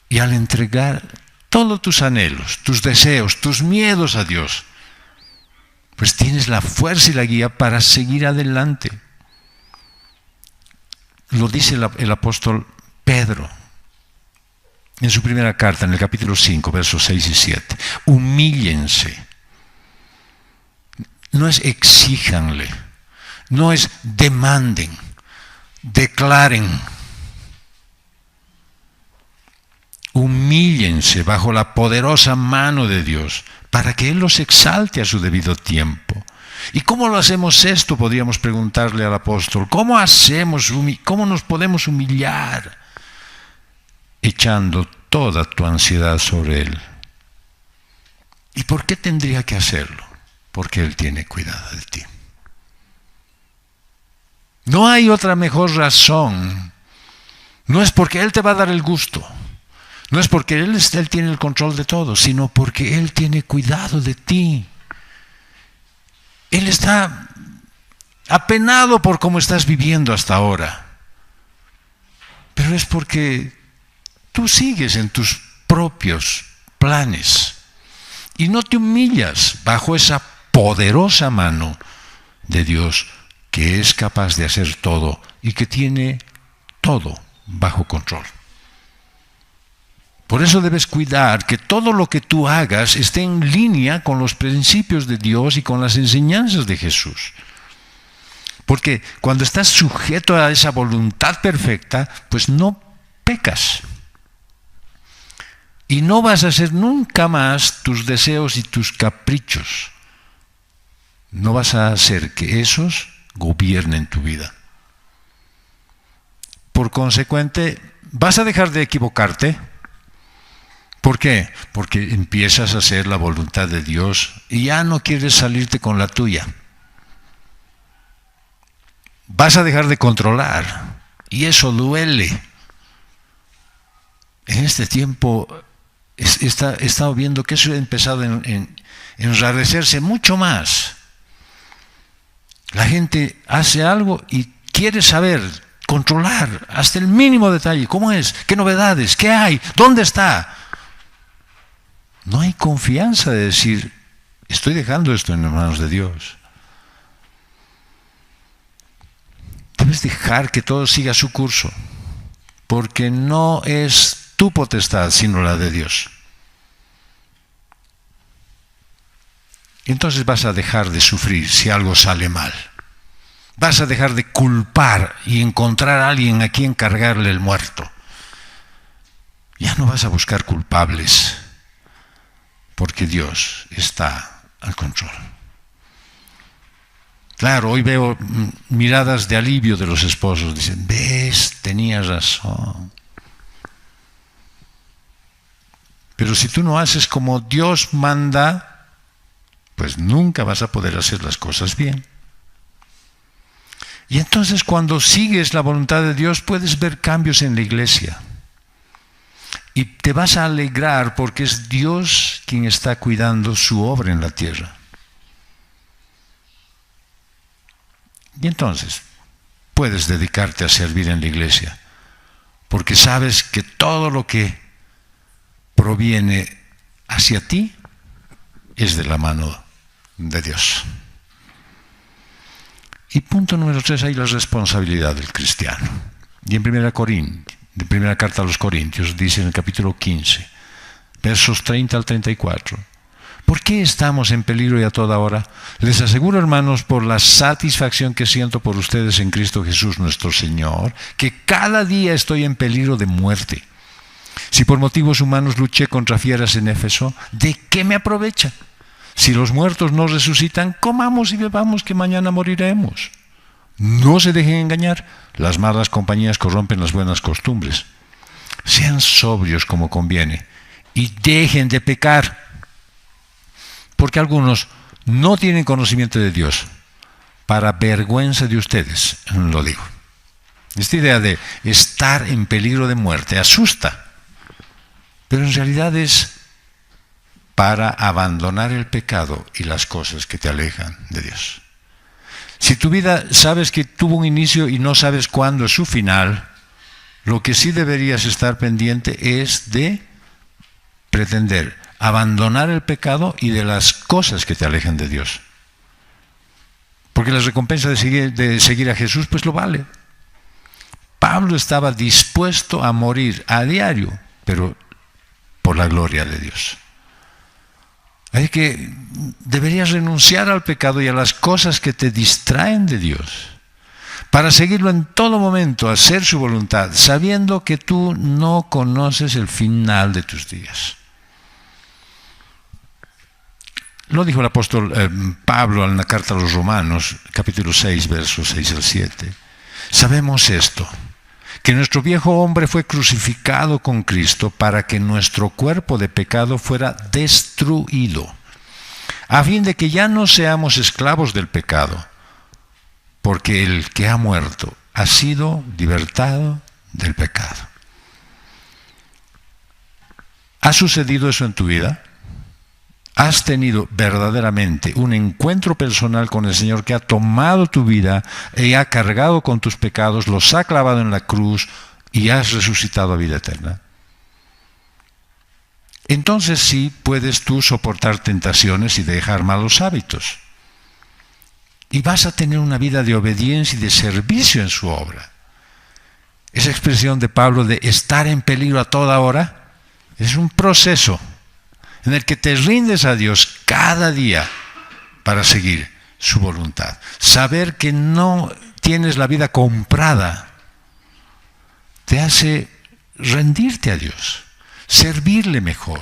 Y al entregar todos tus anhelos, tus deseos, tus miedos a Dios, pues tienes la fuerza y la guía para seguir adelante. Lo dice el apóstol Pedro en su primera carta, en el capítulo 5, versos 6 y 7. Humíllense. No es exíjanle, no es demanden, declaren. Humíllense bajo la poderosa mano de Dios para que Él los exalte a su debido tiempo. ¿Y cómo lo hacemos esto? Podríamos preguntarle al apóstol. ¿Cómo nos podemos humillar? Echando toda tu ansiedad sobre Él. ¿Y por qué tendría que hacerlo? Porque Él tiene cuidado de ti. No hay otra mejor razón. No es porque Él te va a dar el gusto. No es porque Él tiene el control de todo, sino porque Él tiene cuidado de ti. Él está apenado por cómo estás viviendo hasta ahora. Pero es porque tú sigues en tus propios planes y no te humillas bajo esa poderosa mano de Dios que es capaz de hacer todo y que tiene todo bajo control. Por eso debes cuidar que todo lo que tú hagas esté en línea con los principios de Dios y con las enseñanzas de Jesús. Porque cuando estás sujeto a esa voluntad perfecta, pues no pecas. Y no vas a hacer nunca más tus deseos y tus caprichos. No vas a hacer que esos gobiernen tu vida. Por consecuente, vas a dejar de equivocarte. ¿Por qué? Porque empiezas a hacer la voluntad de Dios y ya no quieres salirte con la tuya. Vas a dejar de controlar y eso duele. En este tiempo he estado viendo que eso ha empezado a enrarecerse mucho más. La gente hace algo y quiere saber, controlar hasta el mínimo detalle. ¿Cómo es? ¿Qué novedades? ¿Qué hay? ¿Dónde está? No hay confianza de decir, estoy dejando esto en las manos de Dios. Debes dejar que todo siga su curso, porque no es tu potestad, sino la de Dios. Entonces vas a dejar de sufrir si algo sale mal. Vas a dejar de culpar y encontrar a alguien a quien cargarle el muerto. Ya no vas a buscar culpables, porque Dios está al control. Claro, hoy veo miradas de alivio de los esposos. Dicen, ves, tenías razón. Pero si tú no haces como Dios manda, pues nunca vas a poder hacer las cosas bien. Y entonces cuando sigues la voluntad de Dios, puedes ver cambios en la iglesia. Y te vas a alegrar porque es Dios quien está cuidando su obra en la tierra. Y entonces puedes dedicarte a servir en la iglesia, porque sabes que todo lo que proviene hacia ti es de la mano de Dios. Y punto número 3, hay la responsabilidad del cristiano. Y en primera carta a los Corintios dice en el capítulo 15, versos 30 al 34, ¿por qué estamos en peligro y a toda hora? Les aseguro, hermanos, por la satisfacción que siento por ustedes en Cristo Jesús nuestro Señor, que cada día estoy en peligro de muerte. Si por motivos humanos luché contra fieras en Éfeso, ¿de qué me aprovecha? Si los muertos no resucitan, comamos y bebamos que mañana moriremos. No se dejen engañar, las malas compañías corrompen las buenas costumbres. Sean sobrios como conviene y dejen de pecar, porque algunos no tienen conocimiento de Dios. Para vergüenza de ustedes, lo digo. Esta idea de estar en peligro de muerte asusta, pero en realidad es para abandonar el pecado y las cosas que te alejan de Dios. Si tu vida sabes que tuvo un inicio y no sabes cuándo es su final, lo que sí deberías estar pendiente es de pretender abandonar el pecado y de las cosas que te alejan de Dios. Porque la recompensa de seguir a Jesús pues lo vale. Pablo estaba dispuesto a morir a diario, pero por la gloria de Dios. Así que deberías renunciar al pecado y a las cosas que te distraen de Dios, para seguirlo en todo momento, hacer su voluntad, sabiendo que tú no conoces el final de tus días. Lo dijo el apóstol Pablo en la carta a los Romanos, capítulo 6, versos 6 al 7. Sabemos esto, que nuestro viejo hombre fue crucificado con Cristo para que nuestro cuerpo de pecado fuera destruido, a fin de que ya no seamos esclavos del pecado, porque el que ha muerto ha sido libertado del pecado. ¿Ha sucedido eso en tu vida? ¿Has tenido verdaderamente un encuentro personal con el Señor que ha tomado tu vida y ha cargado con tus pecados, los ha clavado en la cruz y has resucitado a vida eterna? Entonces sí puedes tú soportar tentaciones y dejar malos hábitos. Y vas a tener una vida de obediencia y de servicio en su obra. Esa expresión de Pablo de estar en peligro a toda hora es un proceso en el que te rindes a Dios cada día para seguir su voluntad. Saber que no tienes la vida comprada te hace rendirte a Dios, servirle mejor,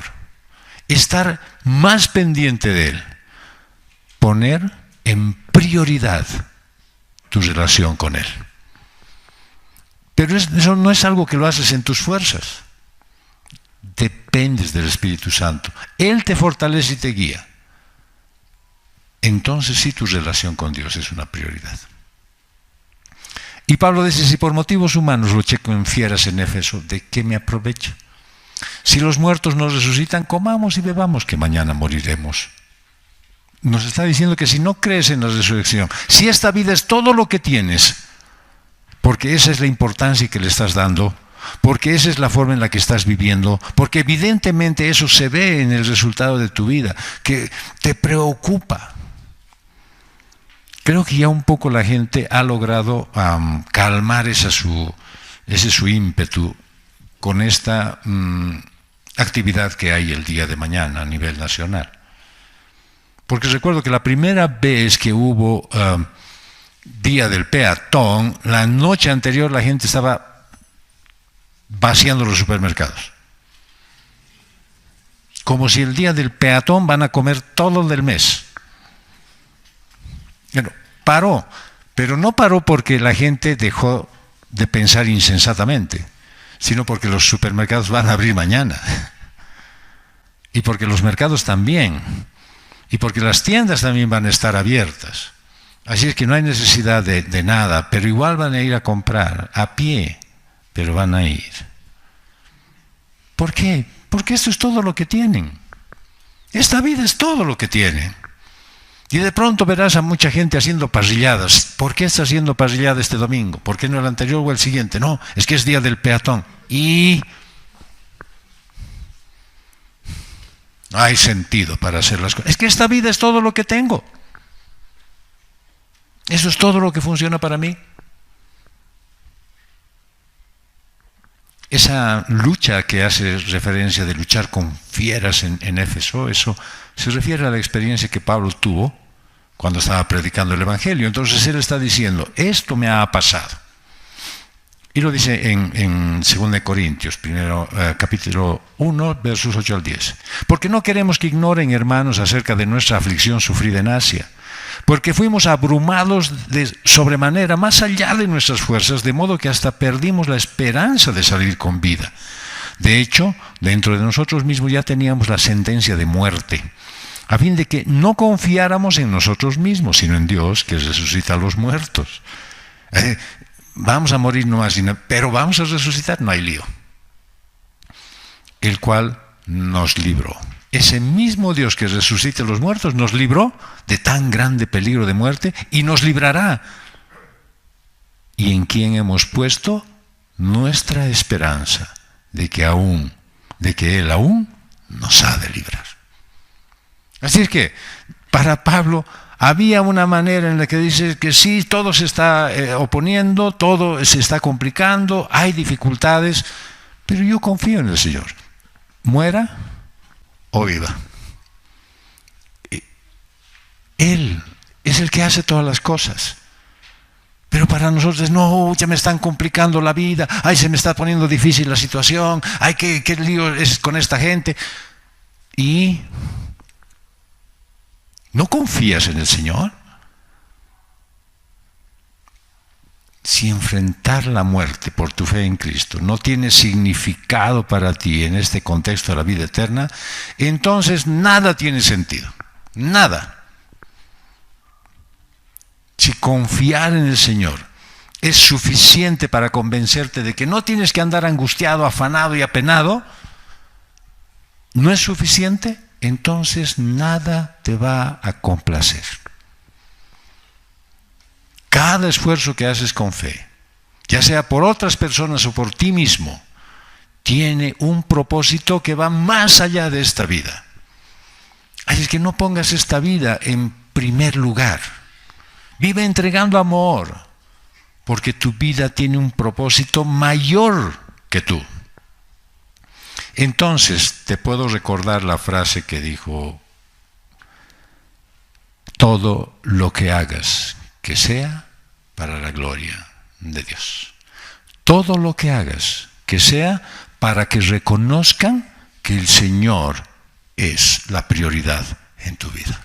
estar más pendiente de Él, poner en prioridad tu relación con Él. Pero eso no es algo que lo haces en tus fuerzas. Dependes del Espíritu Santo. Él te fortalece y te guía. Entonces sí, tu relación con Dios es una prioridad. Y Pablo dice, si por motivos humanos luché con fieras en Éfeso, ¿de qué me aprovecha? Si los muertos no resucitan, comamos y bebamos, que mañana moriremos. Nos está diciendo que si no crees en la resurrección, si esta vida es todo lo que tienes, porque esa es la importancia que le estás dando, porque esa es la forma en la que estás viviendo, porque evidentemente eso se ve en el resultado de tu vida, que te preocupa. Creo que ya un poco la gente ha logrado calmar ese su ímpetu con esta actividad que hay el día de mañana a nivel nacional. Porque recuerdo que la primera vez que hubo Día del Peatón, la noche anterior la gente estaba vaciando los supermercados. Como si el día del peatón van a comer todo del mes. Bueno, paró, pero no paró porque la gente dejó de pensar insensatamente, sino porque los supermercados van a abrir mañana, y porque los mercados también, y porque las tiendas también van a estar abiertas. Así es que no hay necesidad de nada, pero igual van a ir a comprar a pie, pero van a ir. ¿Por qué? Porque esto es todo lo que tienen. Esta vida es todo lo que tienen. Y de pronto verás a mucha gente haciendo parrilladas. ¿Por qué está haciendo parrillada este domingo? ¿Por qué no el anterior o el siguiente? No, es que es día del peatón. Y no hay sentido para hacer las cosas. Es que esta vida es todo lo que tengo. Eso es todo lo que funciona para mí. Esa lucha que hace referencia de luchar con fieras en Éfeso, eso se refiere a la experiencia que Pablo tuvo cuando estaba predicando el Evangelio. Entonces él está diciendo, esto me ha pasado. Y lo dice en 2 Corintios, capítulo 1, versos 8 al 10. Porque no queremos que ignoren, hermanos, acerca de nuestra aflicción sufrida en Asia, porque fuimos abrumados de sobremanera, más allá de nuestras fuerzas, de modo que hasta perdimos la esperanza de salir con vida. De hecho, dentro de nosotros mismos ya teníamos la sentencia de muerte, a fin de que no confiáramos en nosotros mismos, sino en Dios, que resucita a los muertos. Vamos a morir nomás, pero vamos a resucitar, no hay lío. El cual nos libró. Ese mismo Dios que resucita a los muertos nos libró de tan grande peligro de muerte y nos librará. ¿Y en quién hemos puesto nuestra esperanza de que Él aún nos ha de librar? Así es que, para Pablo, había una manera en la que dice que sí, todo se está oponiendo, todo se está complicando, hay dificultades, pero yo confío en el Señor. Muera o viva. Él es el que hace todas las cosas. Pero para nosotros, no, ya me están complicando la vida, ay, se me está poniendo difícil la situación, ay, qué lío es con esta gente. Y ¿no confías en el Señor? Si enfrentar la muerte por tu fe en Cristo no tiene significado para ti en este contexto de la vida eterna, entonces nada tiene sentido. Nada. Si confiar en el Señor es suficiente para convencerte de que no tienes que andar angustiado, afanado y apenado, ¿no es suficiente? Entonces nada te va a complacer. Cada esfuerzo que haces con fe, ya sea por otras personas o por ti mismo, tiene un propósito que va más allá de esta vida. Así es que no pongas esta vida en primer lugar. Vive entregando amor, porque tu vida tiene un propósito mayor que tú. Entonces, te puedo recordar la frase que dijo: todo lo que hagas, que sea para la gloria de Dios. Todo lo que hagas, que sea para que reconozcan que el Señor es la prioridad en tu vida.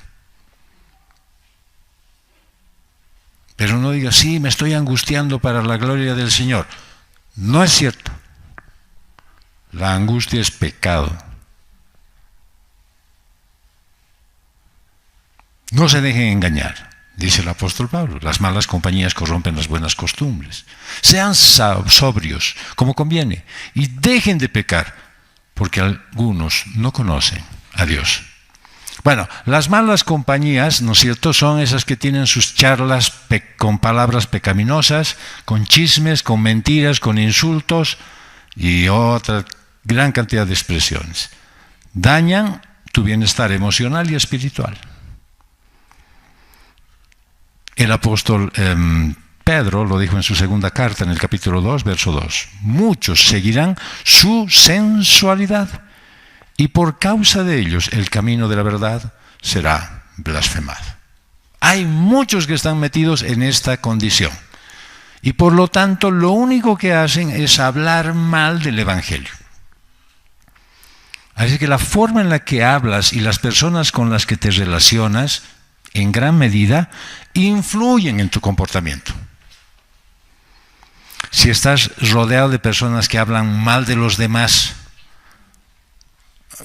Pero no digas, sí, me estoy angustiando para la gloria del Señor. No es cierto. La angustia es pecado. No se dejen engañar, dice el apóstol Pablo. Las malas compañías corrompen las buenas costumbres. Sean sobrios, como conviene, y dejen de pecar, porque algunos no conocen a Dios. Bueno, las malas compañías, ¿no es cierto?, son esas que tienen sus charlas con palabras pecaminosas, con chismes, con mentiras, con insultos y otra gran cantidad de expresiones. Dañan tu bienestar emocional y espiritual. El apóstol Pedro lo dijo en su segunda carta, en el capítulo 2, verso 2. Muchos seguirán su sensualidad, y por causa de ellos el camino de la verdad será blasfemado. Hay muchos que están metidos en esta condición, y por lo tanto lo único que hacen es hablar mal del Evangelio. Así que la forma en la que hablas y las personas con las que te relacionas en gran medida, influyen en tu comportamiento. Si estás rodeado de personas que hablan mal de los demás,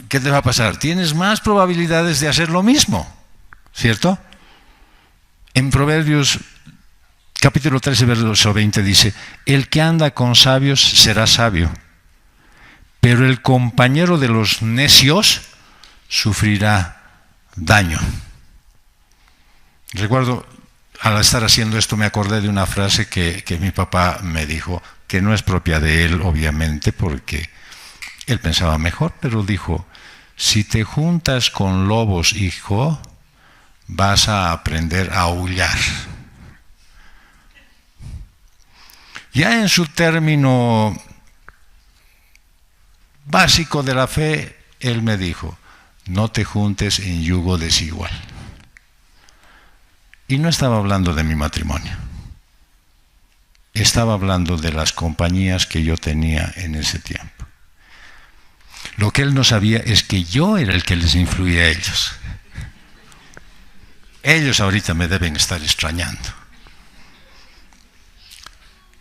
¿qué te va a pasar? Tienes más probabilidades de hacer lo mismo, ¿cierto? En Proverbios capítulo 13, verso 20 dice: el que anda con sabios será sabio, pero el compañero de los necios sufrirá daño. Recuerdo, al estar haciendo esto, me acordé de una frase que mi papá me dijo, que no es propia de él, obviamente, porque él pensaba mejor, pero dijo: si te juntas con lobos, hijo, vas a aprender a aullar. Ya en su término básico de la fe, él me dijo: no te juntes en yugo desigual. Y no estaba hablando de mi matrimonio. Estaba hablando de las compañías que yo tenía en ese tiempo. Lo que él no sabía es que yo era el que les influía a ellos. Ellos ahorita me deben estar extrañando.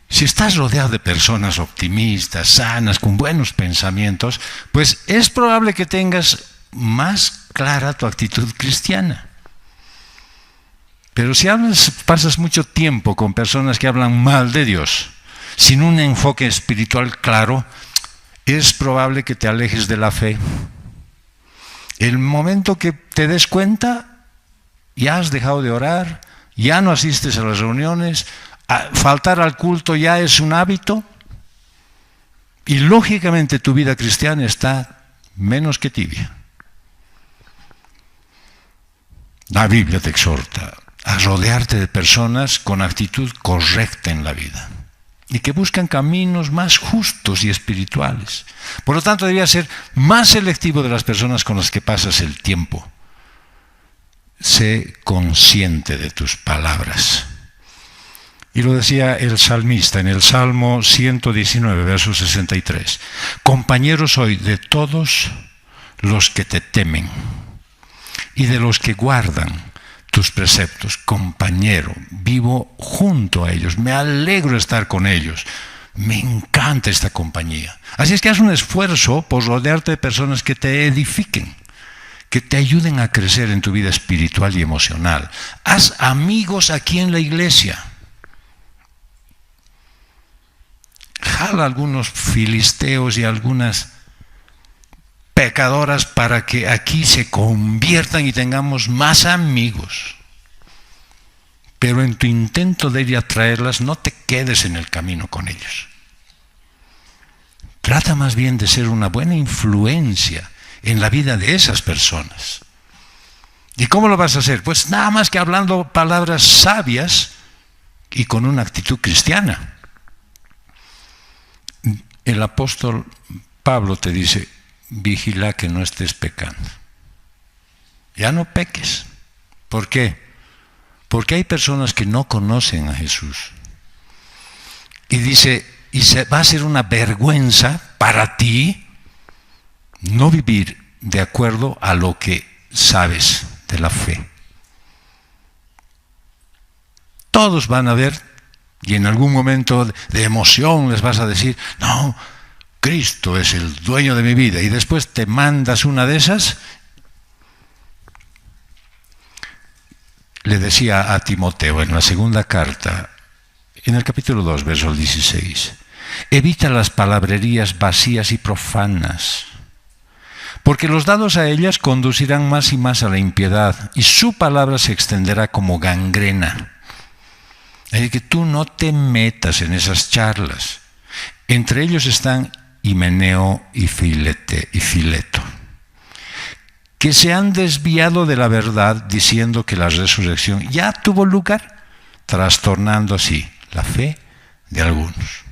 Si estás rodeado de personas optimistas, sanas, con buenos pensamientos, pues es probable que tengas más clara tu actitud cristiana. Pero si pasas mucho tiempo con personas que hablan mal de Dios, sin un enfoque espiritual claro, es probable que te alejes de la fe. El momento que te des cuenta, ya has dejado de orar, ya no asistes a las reuniones, faltar al culto ya es un hábito, y lógicamente tu vida cristiana está menos que tibia. La Biblia te exhorta a rodearte de personas con actitud correcta en la vida y que buscan caminos más justos y espirituales. Por lo tanto, deberías ser más selectivo de las personas con las que pasas el tiempo. Sé consciente de tus palabras. Y lo decía el salmista en el Salmo 119, verso 63. Compañero soy de todos los que te temen y de los que guardan tus preceptos. Compañero, vivo junto a ellos, me alegro de estar con ellos, me encanta esta compañía. Así es que haz un esfuerzo por rodearte de personas que te edifiquen, que te ayuden a crecer en tu vida espiritual y emocional. Haz amigos aquí en la iglesia. Jala algunos filisteos y algunas pecadoras para que aquí se conviertan y tengamos más amigos. Pero en tu intento de ir a traerlas, no te quedes en el camino con ellos. Trata más bien de ser una buena influencia en la vida de esas personas. ¿Y cómo lo vas a hacer? Pues nada más que hablando palabras sabias y con una actitud cristiana. El apóstol Pablo te dice: vigila que no estés pecando. Ya no peques. ¿Por qué? Porque hay personas que no conocen a Jesús. Y dice, va a ser una vergüenza para ti no vivir de acuerdo a lo que sabes de la fe. Todos van a ver, y en algún momento de emoción les vas a decir: no, Cristo es el dueño de mi vida, y después te mandas una de esas. Le decía a Timoteo en la segunda carta, en el capítulo 2, verso 16, evita las palabrerías vacías y profanas, porque los dados a ellas conducirán más y más a la impiedad, y su palabra se extenderá como gangrena. Así que tú no te metas en esas charlas. Entre ellos están Himeneo y Fileto, que se han desviado de la verdad diciendo que la resurrección ya tuvo lugar, trastornando así la fe de algunos.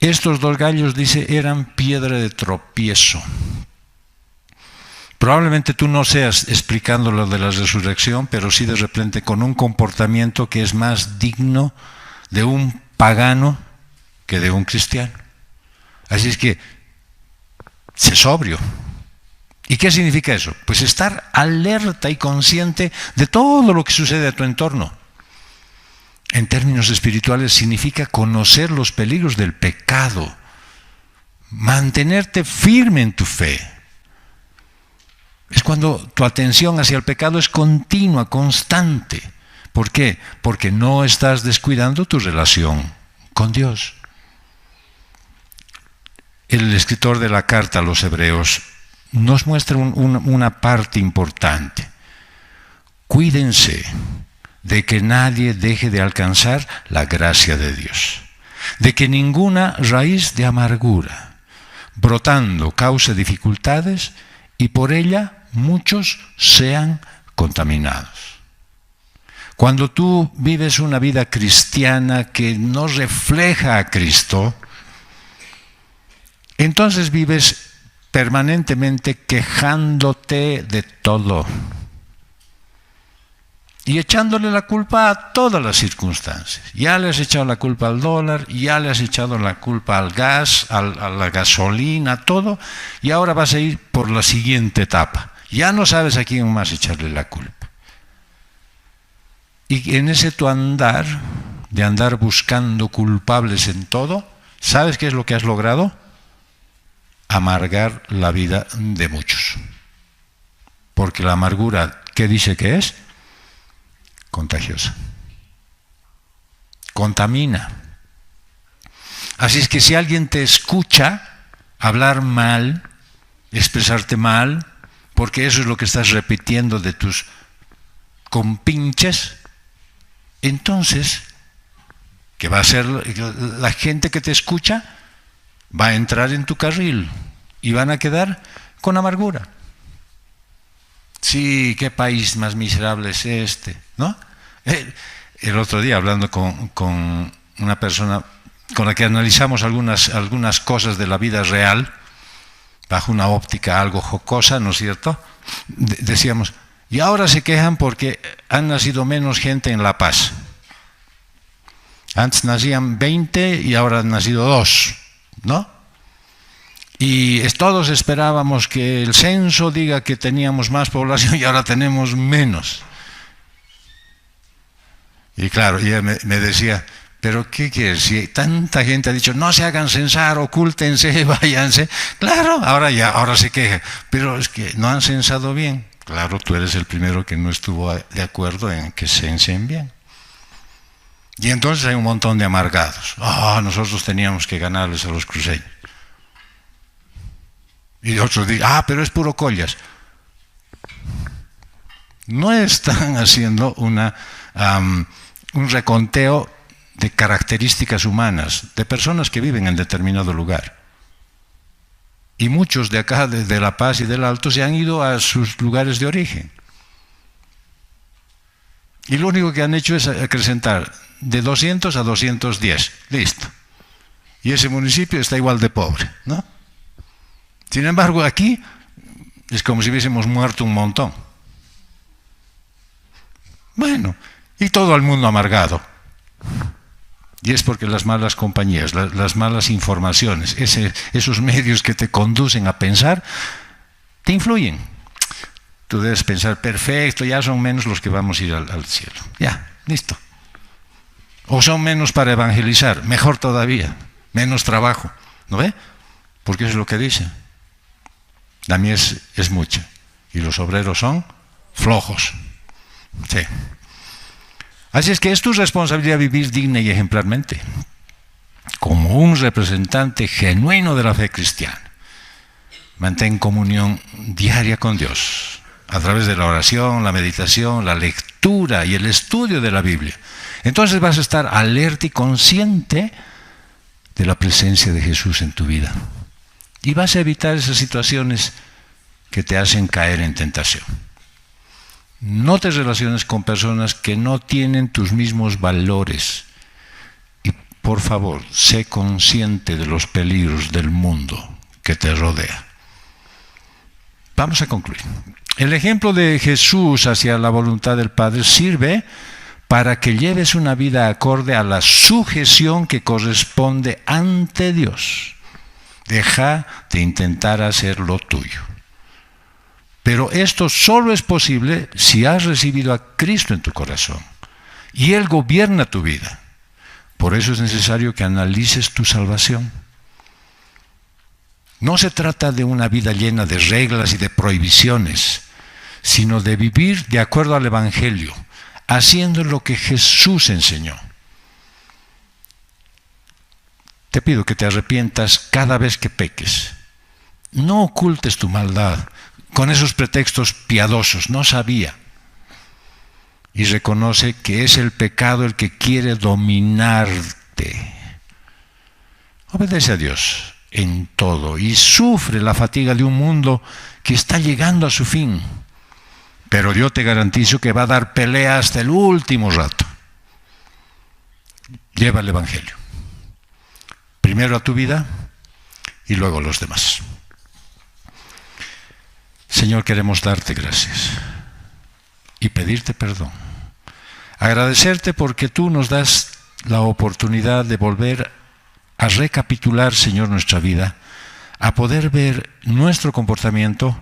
Estos dos gallos, dice, eran piedra de tropiezo. Probablemente tú no seas explicando lo de la resurrección, pero sí de repente con un comportamiento que es más digno de un pagano que de un cristiano. Así es que sé sobrio ¿Y qué significa eso? Pues estar alerta y consciente de todo lo que sucede a tu entorno. En términos espirituales significa conocer los peligros del pecado, mantenerte firme en tu fe. Es cuando tu atención hacia el pecado es continua, constante. ¿Por qué? Porque no estás descuidando tu relación con Dios. El escritor de la carta a los Hebreos nos muestra una parte importante. Cuídense de que nadie deje de alcanzar la gracia de Dios, de que ninguna raíz de amargura, brotando, cause dificultades y por ella muchos sean contaminados. Cuando tú vives una vida cristiana que no refleja a Cristo, entonces vives permanentemente quejándote de todo y echándole la culpa a todas las circunstancias. Ya le has echado la culpa al dólar, ya le has echado la culpa al gas, a la gasolina, todo, y ahora vas a ir por la siguiente etapa. Ya no sabes a quién más echarle la culpa. Y en ese tu andar, de andar buscando culpables en todo, ¿sabes qué es lo que has logrado? Amargar la vida de muchos. Porque la amargura, ¿qué dice que es? Contagiosa. Contamina. Así es que si alguien te escucha hablar mal, expresarte mal, porque eso es lo que estás repitiendo de tus compinches, entonces, ¿qué va a hacer la gente que te escucha? Va a entrar en tu carril y van a quedar con amargura. Sí, qué país más miserable es este, ¿no? El otro día, hablando con una persona con la que analizamos algunas cosas de la vida real, bajo una óptica algo jocosa, ¿no es cierto? Decíamos, y ahora se quejan porque han nacido menos gente en La Paz. Antes nacían 20 y ahora han nacido 2. ¿No? Y todos esperábamos que el censo diga que teníamos más población y ahora tenemos menos. Y claro, ella me decía, ¿pero qué quieres? Si tanta gente ha dicho, no se hagan censar, ocúltense, váyanse. Claro, ahora se queja. Pero es que no han censado bien. Claro, tú eres el primero que no estuvo de acuerdo en que censen bien. Y entonces hay un montón de amargados. Nosotros teníamos que ganarles a los cruceños. Y otros dicen, pero es puro collas. No están haciendo un reconteo de características humanas, de personas que viven en determinado lugar. Y muchos de acá, de La Paz y del Alto, se han ido a sus lugares de origen. Y lo único que han hecho es acrecentar de 200 a 210. Listo. Y ese municipio está igual de pobre, ¿no? Sin embargo, aquí es como si hubiésemos muerto un montón. Bueno, y todo el mundo amargado. Y es porque las malas compañías, las malas informaciones, esos medios que te conducen a pensar, te influyen. Tú debes pensar, perfecto, ya son menos los que vamos a ir al cielo. Ya, listo. O son menos para evangelizar, mejor todavía, menos trabajo. ¿No ve? Porque eso es lo que dice. La mies es mucha y los obreros son flojos. Sí. Así es que es tu responsabilidad vivir digna y ejemplarmente, como un representante genuino de la fe cristiana. Mantén comunión diaria con Dios, a través de la oración, la meditación, la lectura y el estudio de la Biblia. Entonces vas a estar alerta y consciente de la presencia de Jesús en tu vida. Y vas a evitar esas situaciones que te hacen caer en tentación. No te relaciones con personas que no tienen tus mismos valores. Y por favor, sé consciente de los peligros del mundo que te rodea. Vamos a concluir. El ejemplo de Jesús hacia la voluntad del Padre sirve para que lleves una vida acorde a la sujeción que corresponde ante Dios. Deja de intentar hacer lo tuyo. Pero esto solo es posible si has recibido a Cristo en tu corazón y Él gobierna tu vida. Por eso es necesario que analices tu salvación. No se trata de una vida llena de reglas y de prohibiciones, sino de vivir de acuerdo al Evangelio, haciendo lo que Jesús enseñó. Te pido que te arrepientas cada vez que peques. No ocultes tu maldad con esos pretextos piadosos. No sabía. Y reconoce que es el pecado el que quiere dominarte. Obedece a Dios en todo y sufre la fatiga de un mundo que está llegando a su fin. Pero yo te garantizo que va a dar pelea hasta el último rato. Lleva el Evangelio. Primero a tu vida y luego a los demás. Señor, queremos darte gracias y pedirte perdón. Agradecerte porque tú nos das la oportunidad de volver a recapitular, Señor, nuestra vida, a poder ver nuestro comportamiento,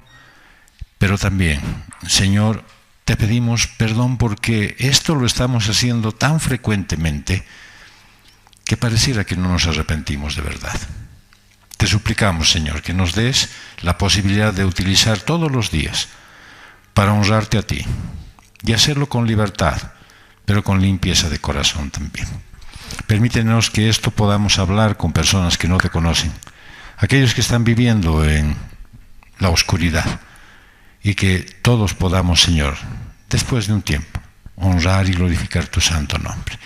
pero también, Señor, te pedimos perdón porque esto lo estamos haciendo tan frecuentemente que pareciera que no nos arrepentimos de verdad. Te suplicamos, Señor, que nos des la posibilidad de utilizar todos los días para honrarte a ti y hacerlo con libertad, pero con limpieza de corazón también. Permítenos que esto podamos hablar con personas que no te conocen, aquellos que están viviendo en la oscuridad, y que todos podamos, Señor, después de un tiempo, honrar y glorificar tu santo nombre.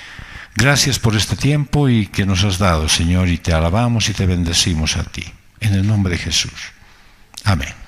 Gracias por este tiempo y que nos has dado, Señor, y te alabamos y te bendecimos a ti. En el nombre de Jesús. Amén.